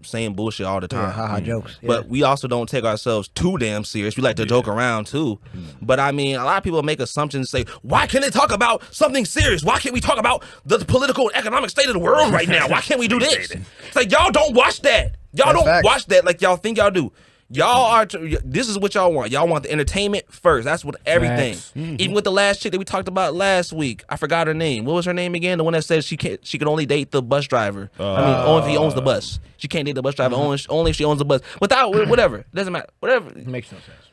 saying bullshit all the time. Haha jokes. Yeah. But we also don't take ourselves too damn serious. We like to joke around too. But I mean, a lot of people make assumptions and say, why can't they talk about something serious? Why can't we talk about the political and economic state of the world right now? Why can't we do this? It's like, y'all don't watch that. Y'all That's don't facts. watch that like y'all think y'all do. Y'all are, this is what y'all want. Y'all want the entertainment first. That's what everything. Facts. Even with the last chick that we talked about last week. I forgot her name. What was her name again? The one that said she can only date the bus driver. Only if he owns the bus. She can't date the bus driver only if she owns the bus. Without, whatever. It doesn't matter. Whatever. It makes no sense.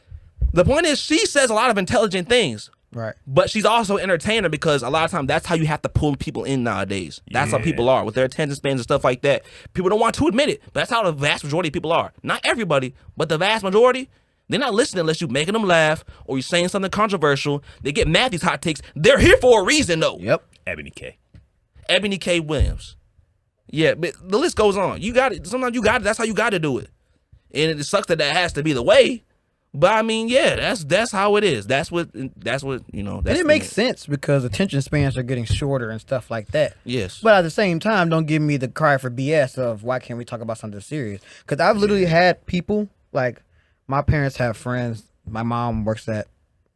The point is, she says a lot of intelligent things. Right. But she's also an entertainer because a lot of times that's how you have to pull people in nowadays. That's how people are with their attention spans and stuff like that. People don't want to admit it, but that's how the vast majority of people are. Not everybody, but the vast majority. They're not listening unless you're making them laugh or you're saying something controversial. They get mad at these hot takes. They're here for a reason, though. Yep. Ebony K. Ebony K. Williams. Yeah, but the list goes on. You got it. Sometimes you got it. That's how you got to do it. And it sucks that has to be the way. But I mean, yeah, that's how it is. That's what you know. That's And it makes sense because attention spans are getting shorter and stuff like that. Yes. But at the same time, don't give me the cry for BS of why can't we talk about something serious? Because I've literally had people, like, my parents have friends. My mom works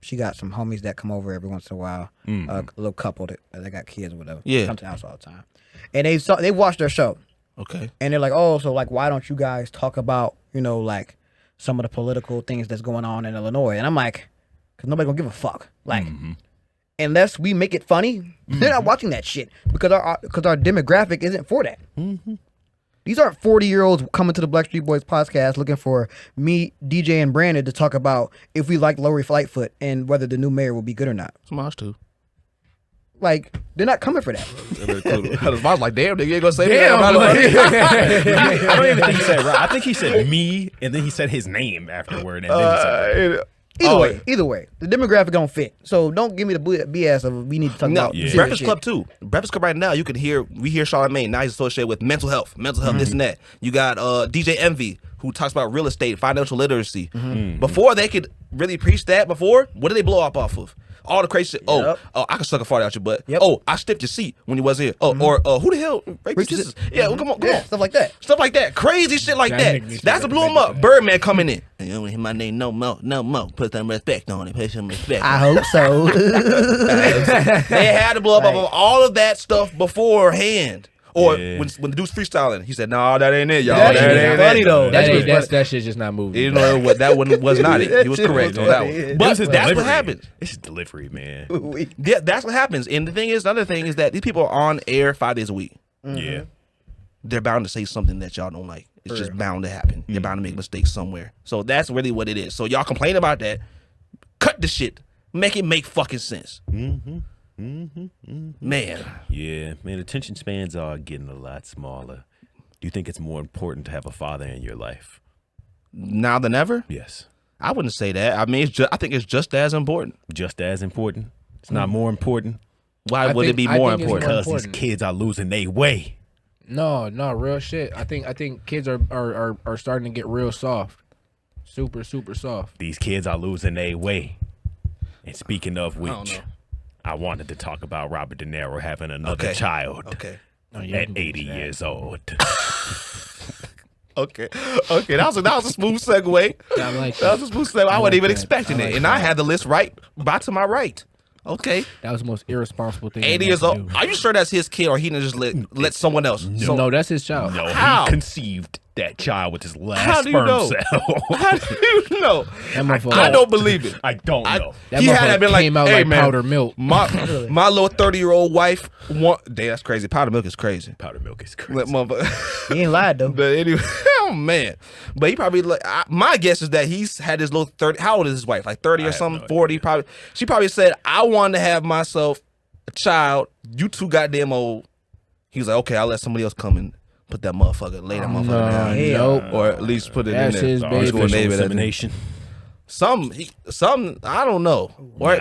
she got some homies that come over every once in a while. A little couple that they got kids or whatever. Yeah. Come to the house all the time. And they watched their show. Okay. And they're like, oh, so like, why don't you guys talk about, like, some of the political things that's going on in Illinois? And I'm like, because nobody gonna give a fuck. Like, unless we make it funny, they're not watching that shit because our demographic isn't for that. These aren't 40-year-olds coming to the Blackstreet Boys podcast looking for me, DJ, and Brandon to talk about if we like Lori Lightfoot and whether the new mayor will be good or not. Semaj too. Like, they're not coming for that. I was like, damn, nigga ain't gonna say Damn, that. I don't even think he said right. I think he said me, and then he said his name afterward, and then he said Either way, the demographic don't fit. So don't give me the BS of we need to talk No, about serious Breakfast shit. Club too. Breakfast Club right now, we hear Charlamagne. Now he's associated with mental health, this and that. You got DJ Envy, who talks about real estate, financial literacy. Before they could really preach that, what did they blow up off of? all the crazy shit. Yep. Oh, I can suck a fart out your butt. Yep. Oh, I stiffed your seat when you wasn't here. Oh, or who the hell raped your sisters? Yeah, well, come on. Stuff like that. Stuff like that. Crazy shit like That that. nigga needs to That's get what blew him back up. to that. Birdman coming in. You don't hear my name no more. Put some respect on it. Put some respect. I hope so. They had to blow up Right. on all of that stuff beforehand. Or Yeah. when the dude's freestyling, he said, "No, that ain't it, y'all. That That shit ain't funny it." though. That shit's just not moving. You know what? That one was not it. He was That shit correct was on that funny. one. It But This is that's what delivery. happens. This is delivery, man. Yeah, that's what happens. And the thing is, another thing is that these people are on air 5 days a week. Yeah. They're bound to say something that y'all don't like. It's just bound to happen. You're bound to make mistakes somewhere. So that's really what it is. So y'all complain about that. Cut the shit. Make it make fucking sense. Man. Yeah, man, attention spans are getting a lot smaller. Do you think it's more important to have a father in your life? Now than ever? Yes. I wouldn't say that. I mean, I think it's just as important. Just as important? It's not more important? Why I would it think- be I more think it's important? more Because these important. kids are losing their way. No, real shit. I think kids are starting to get real soft. Super soft. These kids are losing their way. And speaking of don't which, know. I wanted to talk about Robert Dinero having another Okay. child Okay. Oh, yeah, at 80 years old. Okay. That was a smooth segue. Yeah, I like That was a smooth segue. I wasn't like even that. expecting I it. like And I that. had the list right to my right. Okay. That was the most irresponsible thing. 80 they years could old. do. Are you sure that's his kid or he done just let someone else? No, that's his child. No, How? he conceived that child with his How last do you sperm know? cell. How do you know? That motherfucker. I don't believe it. I don't know. That He had motherfucker to been like, came out hey, like man, powder milk. My little 30-year-old wife want. Damn, that's crazy. Powder milk is crazy. Powder milk is But, crazy. motherfucker. He ain't lied though. But anyway, oh man. But he probably my guess is that he's had his little 30. How old is his wife? Like 30 or have something? no 40 idea. probably. She probably said, I wanted to have myself a child. You too goddamn old. He was like, okay, I'll let somebody else come and put that motherfucker, lay that motherfucker down. Nope. Or at least put it That's in there. his Or baby. just gonna name it as- Insemination. Some I don't know. Or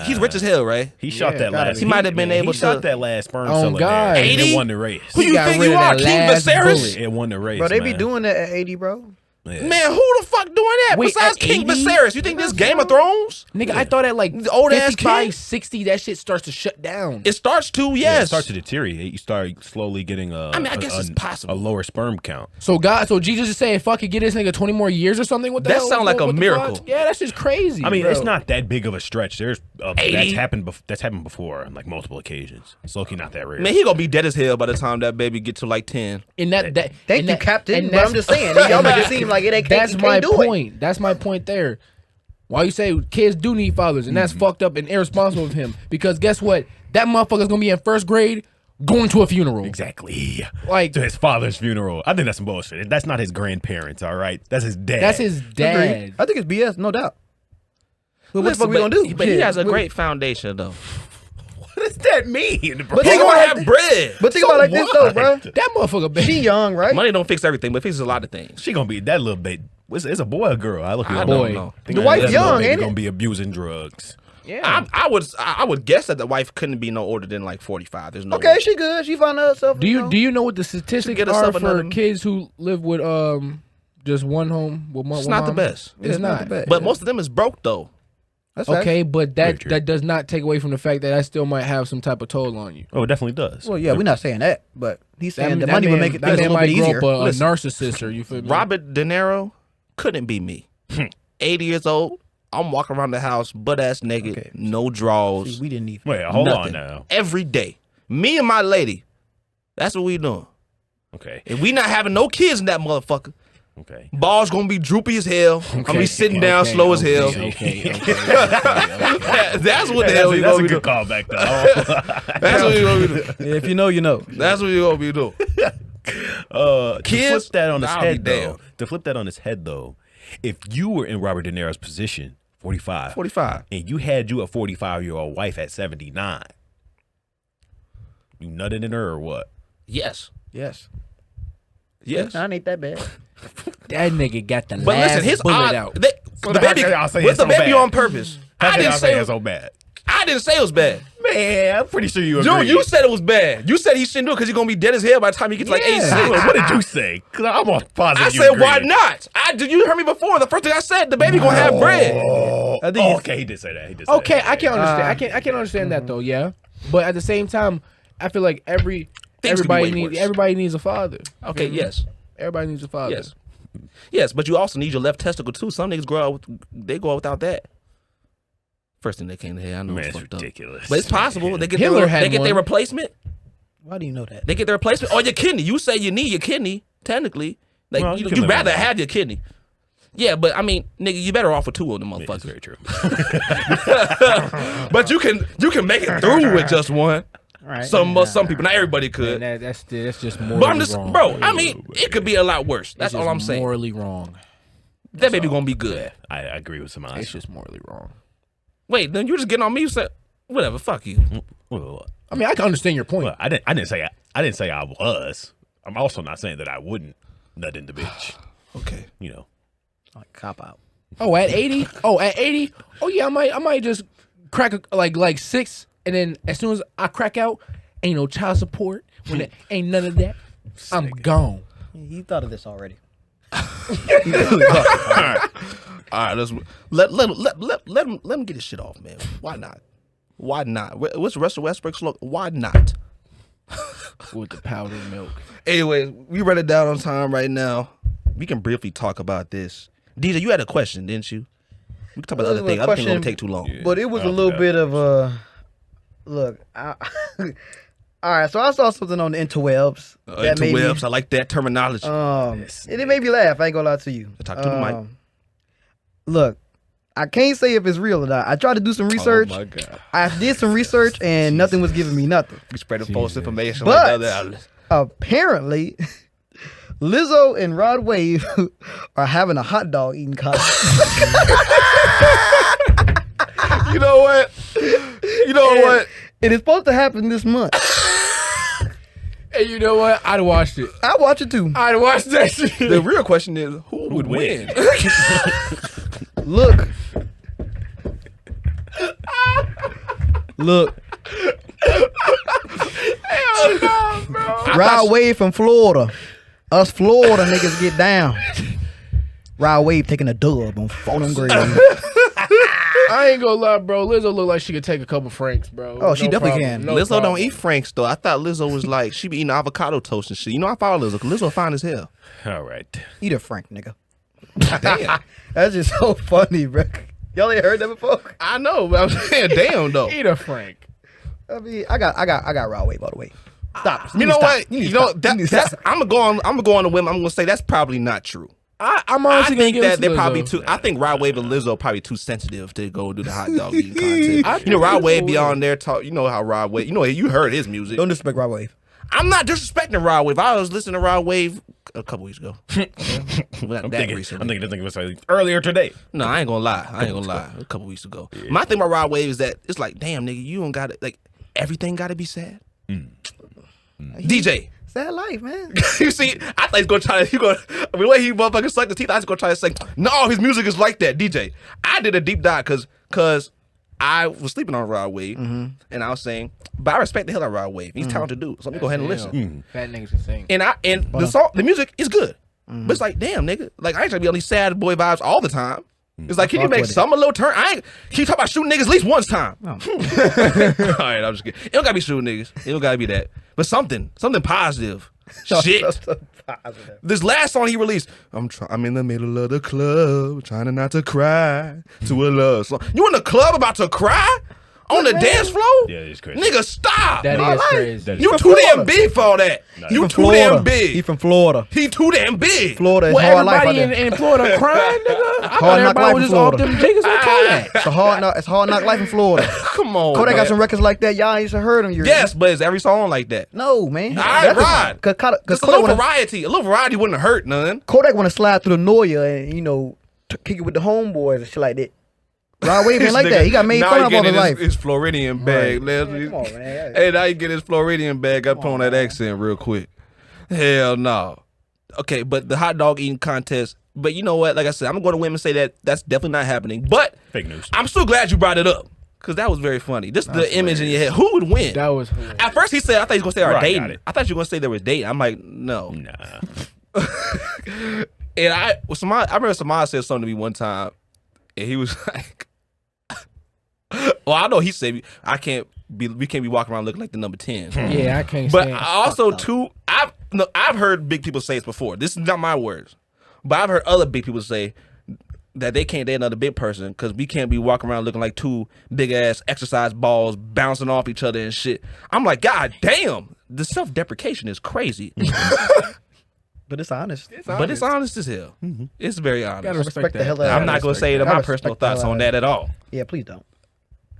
he's rich as hell, right? He shot Yeah, that gotta last. be. He might have been able He shot to- that last sperm Oh, cell in God. there. And 80? it won the race. Who you got think rid you of are, that King last Viserys? bullet. It won the race, Bro, they be man. doing that at 80, bro. Yeah. Man, who the fuck doing that? Wait, Besides at King 80? Viserys, you think this Game of Thrones? Nigga, I thought at like The old ass 55, king? 60, that shit starts to shut down. It starts to, Yeah, it yes. starts to deteriorate. You start slowly getting I guess it's possible. a lower sperm count. So Jesus is saying, fuck it, get this nigga 20 more years or something? What the That hell? sound like a What the miracle. fuck? Yeah, that's just crazy. I mean, bro. it's not that big of a stretch. There's 80? that's happened before on like multiple occasions. It's low-key not that rare. Man, he gonna be dead as hell by the time that baby get to like 10. And that Thank and you, that- Captain. and But I'm just saying, y'all make it seem like it ain't. That's you my can't do it. point. That's my point there. Why you say kids do need fathers, and that's fucked up and irresponsible of him. Because guess what? That motherfucker's gonna be in first grade going to a funeral. Exactly. Like To his father's funeral. I think that's some bullshit. That's not his grandparents, all right? That's his dad. that's his dad. I think it's BS, no doubt. But what the Listen, fuck we gonna do? But he Shit. has a great foundation, though. What does that mean, bro? But He think gonna about have bread. But think about it like this though, bro. That motherfucker, baby. She young, right? Money don't fix everything, but it fixes a lot of things. She gonna be that little bit. It's a boy or girl? I look I at don't know. The wife's young, ain't it? Gonna be abusing drugs. Yeah. I would guess that the wife couldn't be no older than like 45. There's no Okay, way. she good. She found herself. Do you know what the statistics get are herself for another- kids who live with just one home with one? It's one not the mom? best. It's not. the best. But most of them is broke though. That's facts. Okay, but Very that true. that does not take away from the fact that I still might have some type of toll on you. Oh, it definitely does. Well, yeah, we're not saying that, but he's saying the That money would man- make it that things a man little bit might grow easier. up a Listen. narcissist, or you feel me? Robert Dinero couldn't be me. 80 years old. I'm walking around the house butt ass naked, Okay. no drawers. See, we didn't even. Wait, hold nothing. on now. Every day. Me and my lady. That's what we doing. Okay. And we not having no kids in that motherfucker. Okay. Balls gonna be droopy as hell. I'm gonna be Okay, sitting down okay, slow as hell. Okay. That's what the hell we That's gonna a be good doing. callback, though. That's what we gonna be doing. If you know, you know. That's what we gonna be doing. To Kids? flip that on his I'll be head, though. damned. To flip that on his head, though, if you were in Robert De Niro's position, 45, 45. and you had a 45-year-old wife at 79, you nutted in her or what? Yes. Yes. Yes. Mine ain't that bad. That nigga got the But last listen, his bullet odd, out. the baby I'll say was it's the so baby bad. on purpose. I didn't say it's so bad. I didn't say it was bad. Man, I'm pretty sure you agree. Dude, you said it was bad. You said he shouldn't do it because he's gonna be dead as hell by the time he gets like 86. What did you say? Because I'm on positive. I said, why not? You heard me before. The first thing I said, the baby gonna have bread. Okay, he did say that. Okay, I can understand. I can understand that though. Yeah, but at the same time, I feel like everybody needs a father. Okay, yes. Everybody needs a father. Yes. Yes, but you also need your left testicle too. Some niggas go out without that. First thing that came to head, I know it's fucked ridiculous. Up. But it's possible. They get their replacement. Why do you know that? They get their replacement or your kidney. You say you need your kidney, technically. Like you'd rather have your kidney. Yeah, but I mean, nigga, you better off with two of them motherfuckers. Very true. But you can make it through with just one. Right. Some people, not everybody could. That's just morally But I'm just, wrong. bro. I mean, it could be a lot worse. That's all I'm saying. Morally wrong. That baby gonna be good. I agree with Semaj. It's just morally wrong. Wait, then you just getting on me? You said whatever. Fuck you. Well, I mean, I can understand your point. well, I didn't say I was. I'm also not saying that I wouldn't nut in the bitch. Okay. You know. Like, cop out. Oh, at 80? Oh, at 80? Oh yeah, I might just crack like 6, and then as soon as I crack out, ain't no child support. When it ain't none of that, I'm gone. You thought of this already. All right. Let's let him get his shit off, man. Why not? Why not? What's Russell Westbrook's look? Why not? With the powdered milk. Anyways, we run it down on time right now. We can briefly talk about this. DJ, you had a question, didn't you? We can talk about other things. Other things won't take too long. Yeah. But it was a little bit of a look. All right, so I saw something on the interwebs. Interwebs, I like that terminology. It made me laugh. I ain't gonna lie to you. Talk to the mic. Look, I can't say if it's real or not. I tried to do some research. Oh my God. I did some research and nothing was giving me nothing. You spreading false information But like the other outlets. Apparently, Lizzo and Rod Wave are having a hot dog eating contest. You know what? You know what? It is supposed to happen this month. Hey, you know what? I'd watched it. I watch it too. I'd watched that shit. The real question is, who would win? Look. Look. Hell no, bro. Rod Wave from Florida. Us Florida niggas get down. Rod Wave taking a dub on them grades. I ain't gonna lie, bro. Lizzo look like she could take a couple franks, bro. Oh, she definitely can. Lizzo don't eat Franks though. I thought Lizzo was like she be eating avocado toast and shit. You know I follow Lizzo. Lizzo fine as hell. All right. Eat a Frank, nigga. Damn. That's just so funny, bro. Y'all ain't heard that before? I know, but I'm saying damn though. Eat a frank. I mean, I got Rod Wave, by the way. Stop. You know what? You know that's I'm gonna go on a whim. I'm gonna say that's probably not true. I'm I honestly think gonna that give they're it to probably Lizzo. too. I think Rod Wave and Lizzo are probably too sensitive to go do the hot dog eating contest. You know, Rod Wave be on there talk. You know how Rod Wave. You know you heard his music. Don't disrespect Rod Wave. I'm not disrespecting Rod Wave. I was listening to Rod Wave a couple weeks ago. I'm thinking it was like earlier today. No, I ain't gonna lie. A couple weeks ago. Yeah. My thing about Rod Wave is that it's like, damn, nigga, you don't got it. Like everything got to be sad. DJ. Sad life, man. You see, I thought he's gonna try to. The way he motherfucking sucked the teeth, I was gonna try to say, no, his music is like that, DJ. I did a deep dive because I was sleeping on Rod Wave, and I was saying, but I respect the hell out of Rod Wave. He's talented dude, so let me go ahead and listen. Fat niggas can sing. And the music is good, but it's like, damn, nigga, like I ain't trying to be on these sad boy vibes all the time. It's like, can you make some a little turn? Can you talk about shooting niggas at least once time? Oh. All right, I'm just kidding. It don't gotta be shooting niggas. It don't gotta be that. But something positive. Shit. This last song he released, I'm in the middle of the club, trying not to cry to a love song. You in the club about to cry? On the dance floor? Yeah, it's crazy. Nigga, stop. That is crazy. You too damn big for all that. You too damn big. He from Florida. He too damn big. Florida is Well, hard life out everybody there. in Florida crying, nigga. I thought Hard knock everybody life was in just off Florida. them jiggers with Kodak. It's hard knock life in Florida. Come on, Kodak man. got some records like that. Y'all ain't heard them. Yes, but is every song like that? No, man. All right, right. Because Just a little variety. A little variety wouldn't hurt none. Kodak want to slide through the Noya and, kick it with the homeboys and shit like that. Rod Wave ain't like that. He got made fun of all his life. His Floridian bag. Right. Come on, man. Hey, now you get his Floridian bag. Got to put on that accent real quick. Hell no. Okay, but the hot dog eating contest. But you know what? Like I said, I'm going to win and say that that's definitely not happening. But Fake news. I'm still glad you brought it up because that was very funny. Just the image in your head. Who would win? That was hilarious. At first he said, I thought he was going to say they were Right, got dating. it. I thought you were going to say they were dating. I'm like, no. Nah. And I remember Semaj said something to me one time, and he was like, Well, I know he said we can't be walking around looking like the number 10. Yeah, I can't But stand. I also too, I've heard big people say this before. This is not my words, but I've heard other big people say that they can't date another big person because we can't be walking around looking like two big ass exercise balls bouncing off each other and shit. I'm like, God damn, the self-deprecation is crazy. But it's honest. But it's honest as hell. It's very honest. Gotta Respect the that. hell out of I'm not gonna say that. my I personal respect the thoughts hell on out of that at all. Yeah, please don't.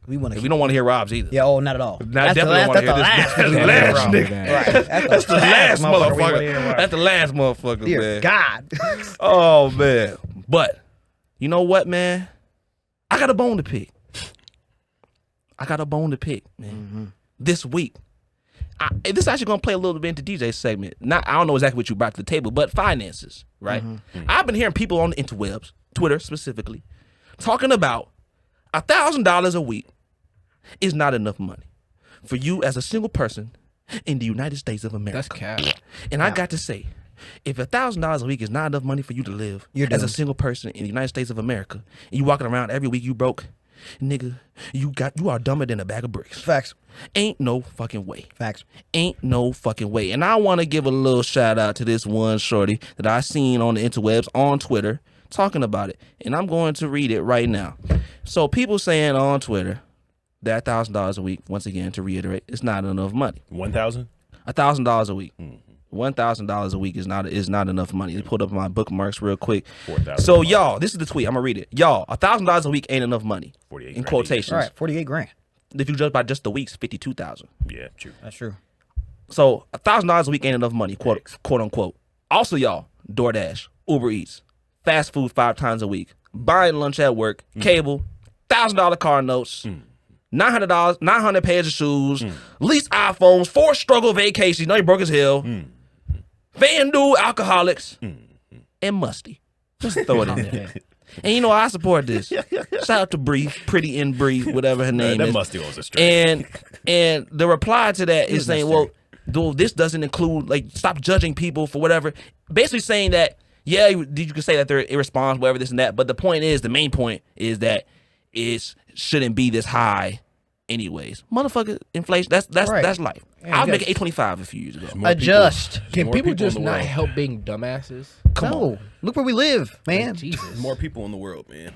We want to. We don't want to hear Rob's either. Yeah, oh, not at all. I definitely don't want to hear this. That's the last nigga. Right. That's the last we wanna motherfucker. hear, right. That's the last motherfucker, Dear man. God. Oh man. But you know what, man? I got a bone to pick. Man. This week. This is actually gonna play a little bit into DJ's segment. I don't know exactly what you brought to the table, but finances, right? I've been hearing people on the interwebs, Twitter specifically, talking about $1,000 a week is not enough money for you as a single person in the United States of America. That's cap. And I got to say, if $1,000 a week is not enough money for you to live You're as a doomed. single person in the United States of America, and you walking around every week you broke, nigga, you are dumber than a bag of bricks. Facts. Ain't no fucking way. Facts. Ain't no fucking way. And I want to give a little shout out to this one shorty that I seen on the interwebs on Twitter talking about it. And I'm going to read it right now. So people saying on Twitter that $1,000 a week, once again, to reiterate, it's not enough money. 1,000? $1,000 a week. $1,000 a week is not enough money. Let me pull up my bookmarks real quick. 4,000. So y'all, this is the tweet. I'm gonna read it. Y'all, $1,000 a week ain't enough money. 48 In grand a quotations. All right, 48 grand. If you judge by just the weeks, 52,000. Yeah, true. That's true. So $1,000 a week ain't enough money, quote unquote. Also, y'all, DoorDash, Uber Eats, fast food 5 times a week, buying lunch at work, cable, $1,000 car notes, $900, 900 pairs of shoes, leased iPhones, 4 struggle vacations. You know you broke as hell. FanDuel, alcoholics, and Musty. Just throw it in there. And you know I support this. Shout out to Bree, Pretty in Bree, whatever her name That is. Musty was a straight. And the reply to that is saying, well, though this doesn't include, like, stop judging people for whatever. Basically saying that, yeah, you can say that they're irresponsible, whatever, this and that. But the point is, the main point is that it shouldn't be this high anyways. Motherfucker, inflation, that's Right. That's life. I was making $825 a few years ago. Adjust. Can more people people in just the not world. help being dumbasses? Come on. No. Look where we live, man. Jesus. More people in the world, man.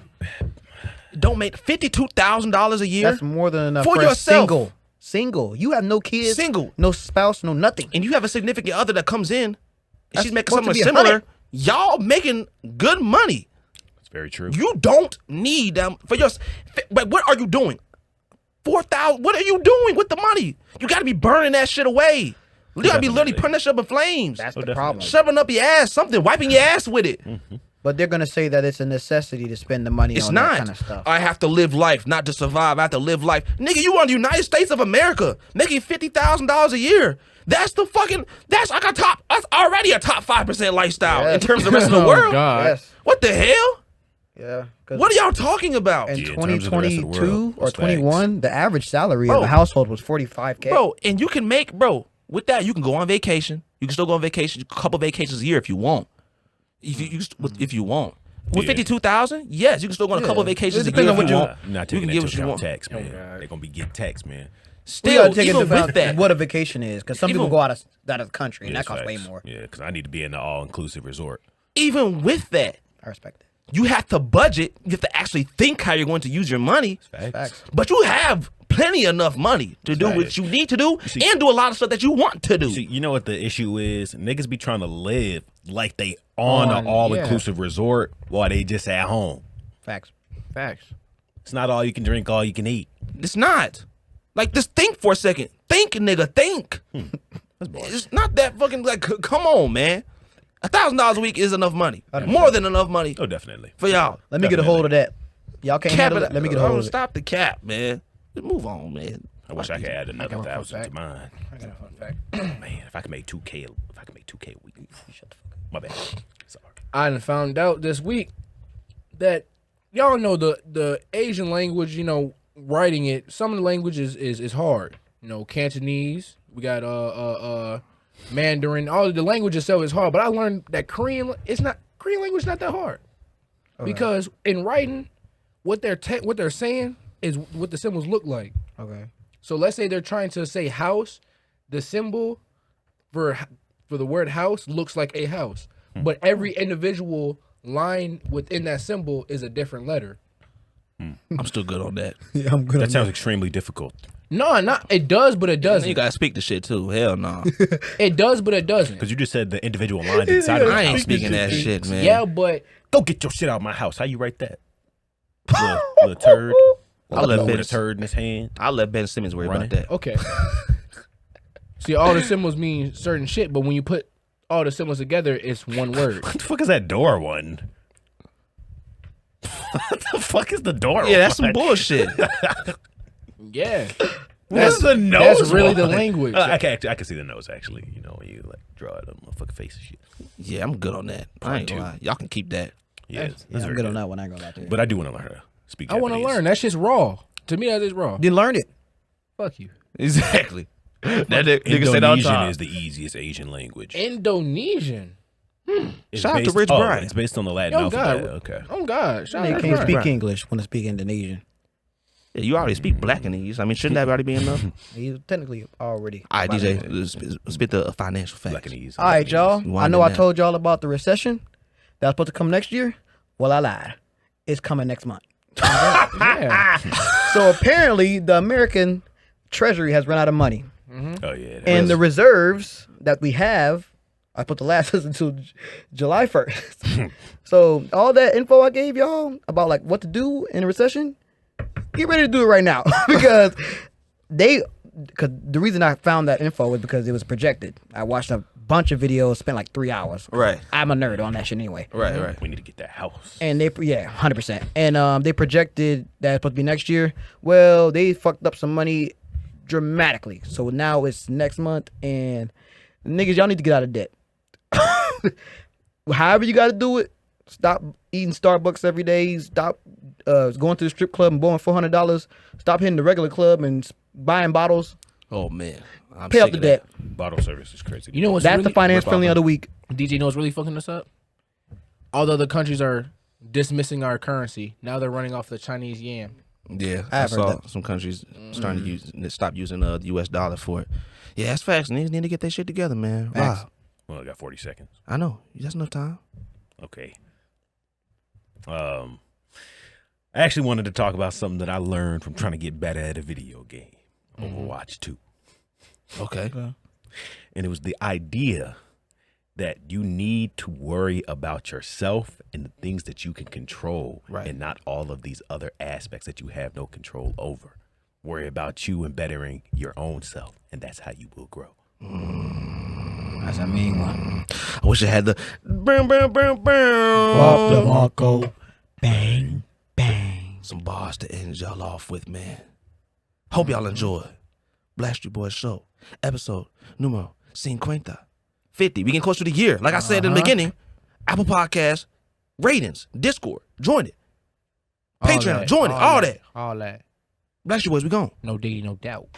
Don't make $52,000 a year. That's more than enough For for yourself. a single. You have no kids. Single. No spouse, no nothing. And you have a significant other that comes in, and That's she's making supposed something to be similar. 100. Y'all making good money. It's very true. You don't need them for your. But what are you doing? 4,000. What are you doing with the money? You got to be burning that shit away. You got to be literally Definitely. putting that shit up in flames. That's Oh, the definitely. problem. Shoving up your ass, something, wiping your ass with it. But they're gonna say that it's a necessity to spend the money It's on not. that kind of stuff. I have to live life, not to survive. I have to live life. Nigga, you on the United States of America making $50,000 a year. That's the fucking. That's like That's already a top 5% lifestyle in Yes. terms of the rest of the Oh, world. God. Yes. What the hell? Yeah. 'Cause What are y'all talking about, in Yeah, in terms of the rest of the 2022 world, or that's 21, the average salary Bro. of a household was 45K. bro? And you can make, bro. With that, you can go on vacation. You can still go on vacation, a couple vacations a year if you want. If you want. With Yeah. 52,000, yes, you can still go on a couple Yeah. vacations It a depends year on if what you you- want. Not You taking can into get what you account want. tax, man. God. They're gonna be getting taxed, man. We Still, gotta take even into with account that, what a vacation is, because some Even- people go out of the country and Yeah, that costs way facts. more. Yeah, because I need to be in the all-inclusive resort. even with that, I respect it. you have to budget. You have to actually think how you're going to use your money. Facts. Facts. But you have plenty enough money to do what Facts. you need to do see- and do a lot of stuff that you want to do. See, you know what the issue is? Niggas be trying to live like they on an all-inclusive resort while they just at home. Facts. Facts. It's not all you can drink, all you can eat. It's not. Like, just think for a second. Think, nigga, think. That's boring. It's not that fucking, like, come on, man. $1,000 a week is enough money. More than enough money Oh, definitely. for y'all. Let me get a hold of that. Y'all can't Cap handle it. it. Let me get a hold of it. Stop the cap, man. Just move on, man. I wish I could add another got a fun 1,000 to fact. mine. I got a fun fact. Man, if I could make 2K, a week. Shut the fuck up. My bad. Sorry. I done found out this week that y'all know the Asian language, you know, writing it, some of the language is hard. You know, Cantonese, we got Mandarin, all of the language itself is hard, but I learned that Korean language is not that hard. Because in writing, what they're saying, is what the symbols look like. Okay. So let's say they're trying to say house, the symbol for the word house looks like a house, but every individual line within that symbol is a different letter. I'm still good on that. Yeah, I'm good. That sounds extremely difficult. No, not it does, but it doesn't. You gotta speak the shit too. Hell no. It does, but it doesn't. Because you just said the individual lines inside of the I ain't house. speaking that shit, man. Yeah, but Go get your shit out of my house. How you write that? Little turd. I'll let with Ben- a turd in his hand. I'll let Ben Simmons worry Running. about that. okay. See, all the symbols mean certain shit, but when you put all the symbols together, it's one word. What the fuck is that door one? What the fuck is the door Yeah, that's some one? bullshit. Yeah. What's the nose That's really the one? language. I can see the nose actually. You know when you like draw it on the motherfucking face and shit. Yeah, I'm good on that. I ain't gonna lie. Y'all can keep that. Yeah, that's Yeah, I'm very good on that one. I ain't gonna lie to you. But I do want to learn how to speak. I want to Japanese. learn. That shit's raw. To me, that is raw. Then learn it. Fuck you. Exactly. That nigga said all the Indonesian time. is the easiest Asian language. Indonesian. It's Shout out to based- Rich Brian. It's based on the Latin Yo, alphabet. God. Okay. Oh God. Shout They out to can't Brian. speak English when they speak Indonesian. Yeah, you already speak Blackanese. I mean, shouldn't that already be enough? He's technically already. All right, DJ, spit the financial facts. Blackanese. All right, y'all. You I winding know I down. told y'all about the recession that was supposed to come next year. Well, I lied. It's coming next month. Yeah. So apparently, the American Treasury has run out of money, Oh yeah. and the reserves that we have are supposed to last us until July 1st. So all that info I gave y'all about like what to do in a recession, get ready to do it right now because the reason I found that info was because it was projected. I watched a bunch of videos, spent like 3 hours. Right. I'm a nerd on that shit anyway. Right. we need to get that house. And they 100%. And they projected that it's supposed to be next year. Well, they fucked up some money dramatically. So now it's next month, and niggas, y'all need to get out of debt. However you got to do it. Stop eating Starbucks every day. Stop going to the strip club and blowing $400. Stop hitting the regular club and buying bottles. Oh man, I'm Pay off sick the of that. debt. Bottle service is crazy. You know what's That's really, the finance friendly of the week. DJ knows what's really fucking us up? Although the countries are dismissing our currency, now they're running off the Chinese yuan. Yeah, I I have heard saw that. some countries starting to stop using the U.S. dollar for it. Yeah, that's facts. Niggas need to get their shit together, man. Facts. Wow. Well, I got 40 seconds. I know. That's enough time. Okay. I actually wanted to talk about something that I learned from trying to get better at a video game, Overwatch 2. Okay. And it was the idea that you need to worry about yourself and the things that you can control, Right. and not all of these other aspects that you have no control over. Worry about you and bettering your own self, and that's how you will grow. That's a mean one. I wish I had the boom, boom, boom, boom. Pop the Marco. Bang, bang. Some bars to end y'all off with, man. Hope y'all enjoy Blackstreet Boys Show, episode numero 50. We getting close to the year. Like I said in the beginning, Apple Podcasts, ratings, Discord, join it. All Patreon, that, join it, all that. All that. Blackstreet Boys, we gone. No diggity, no doubt.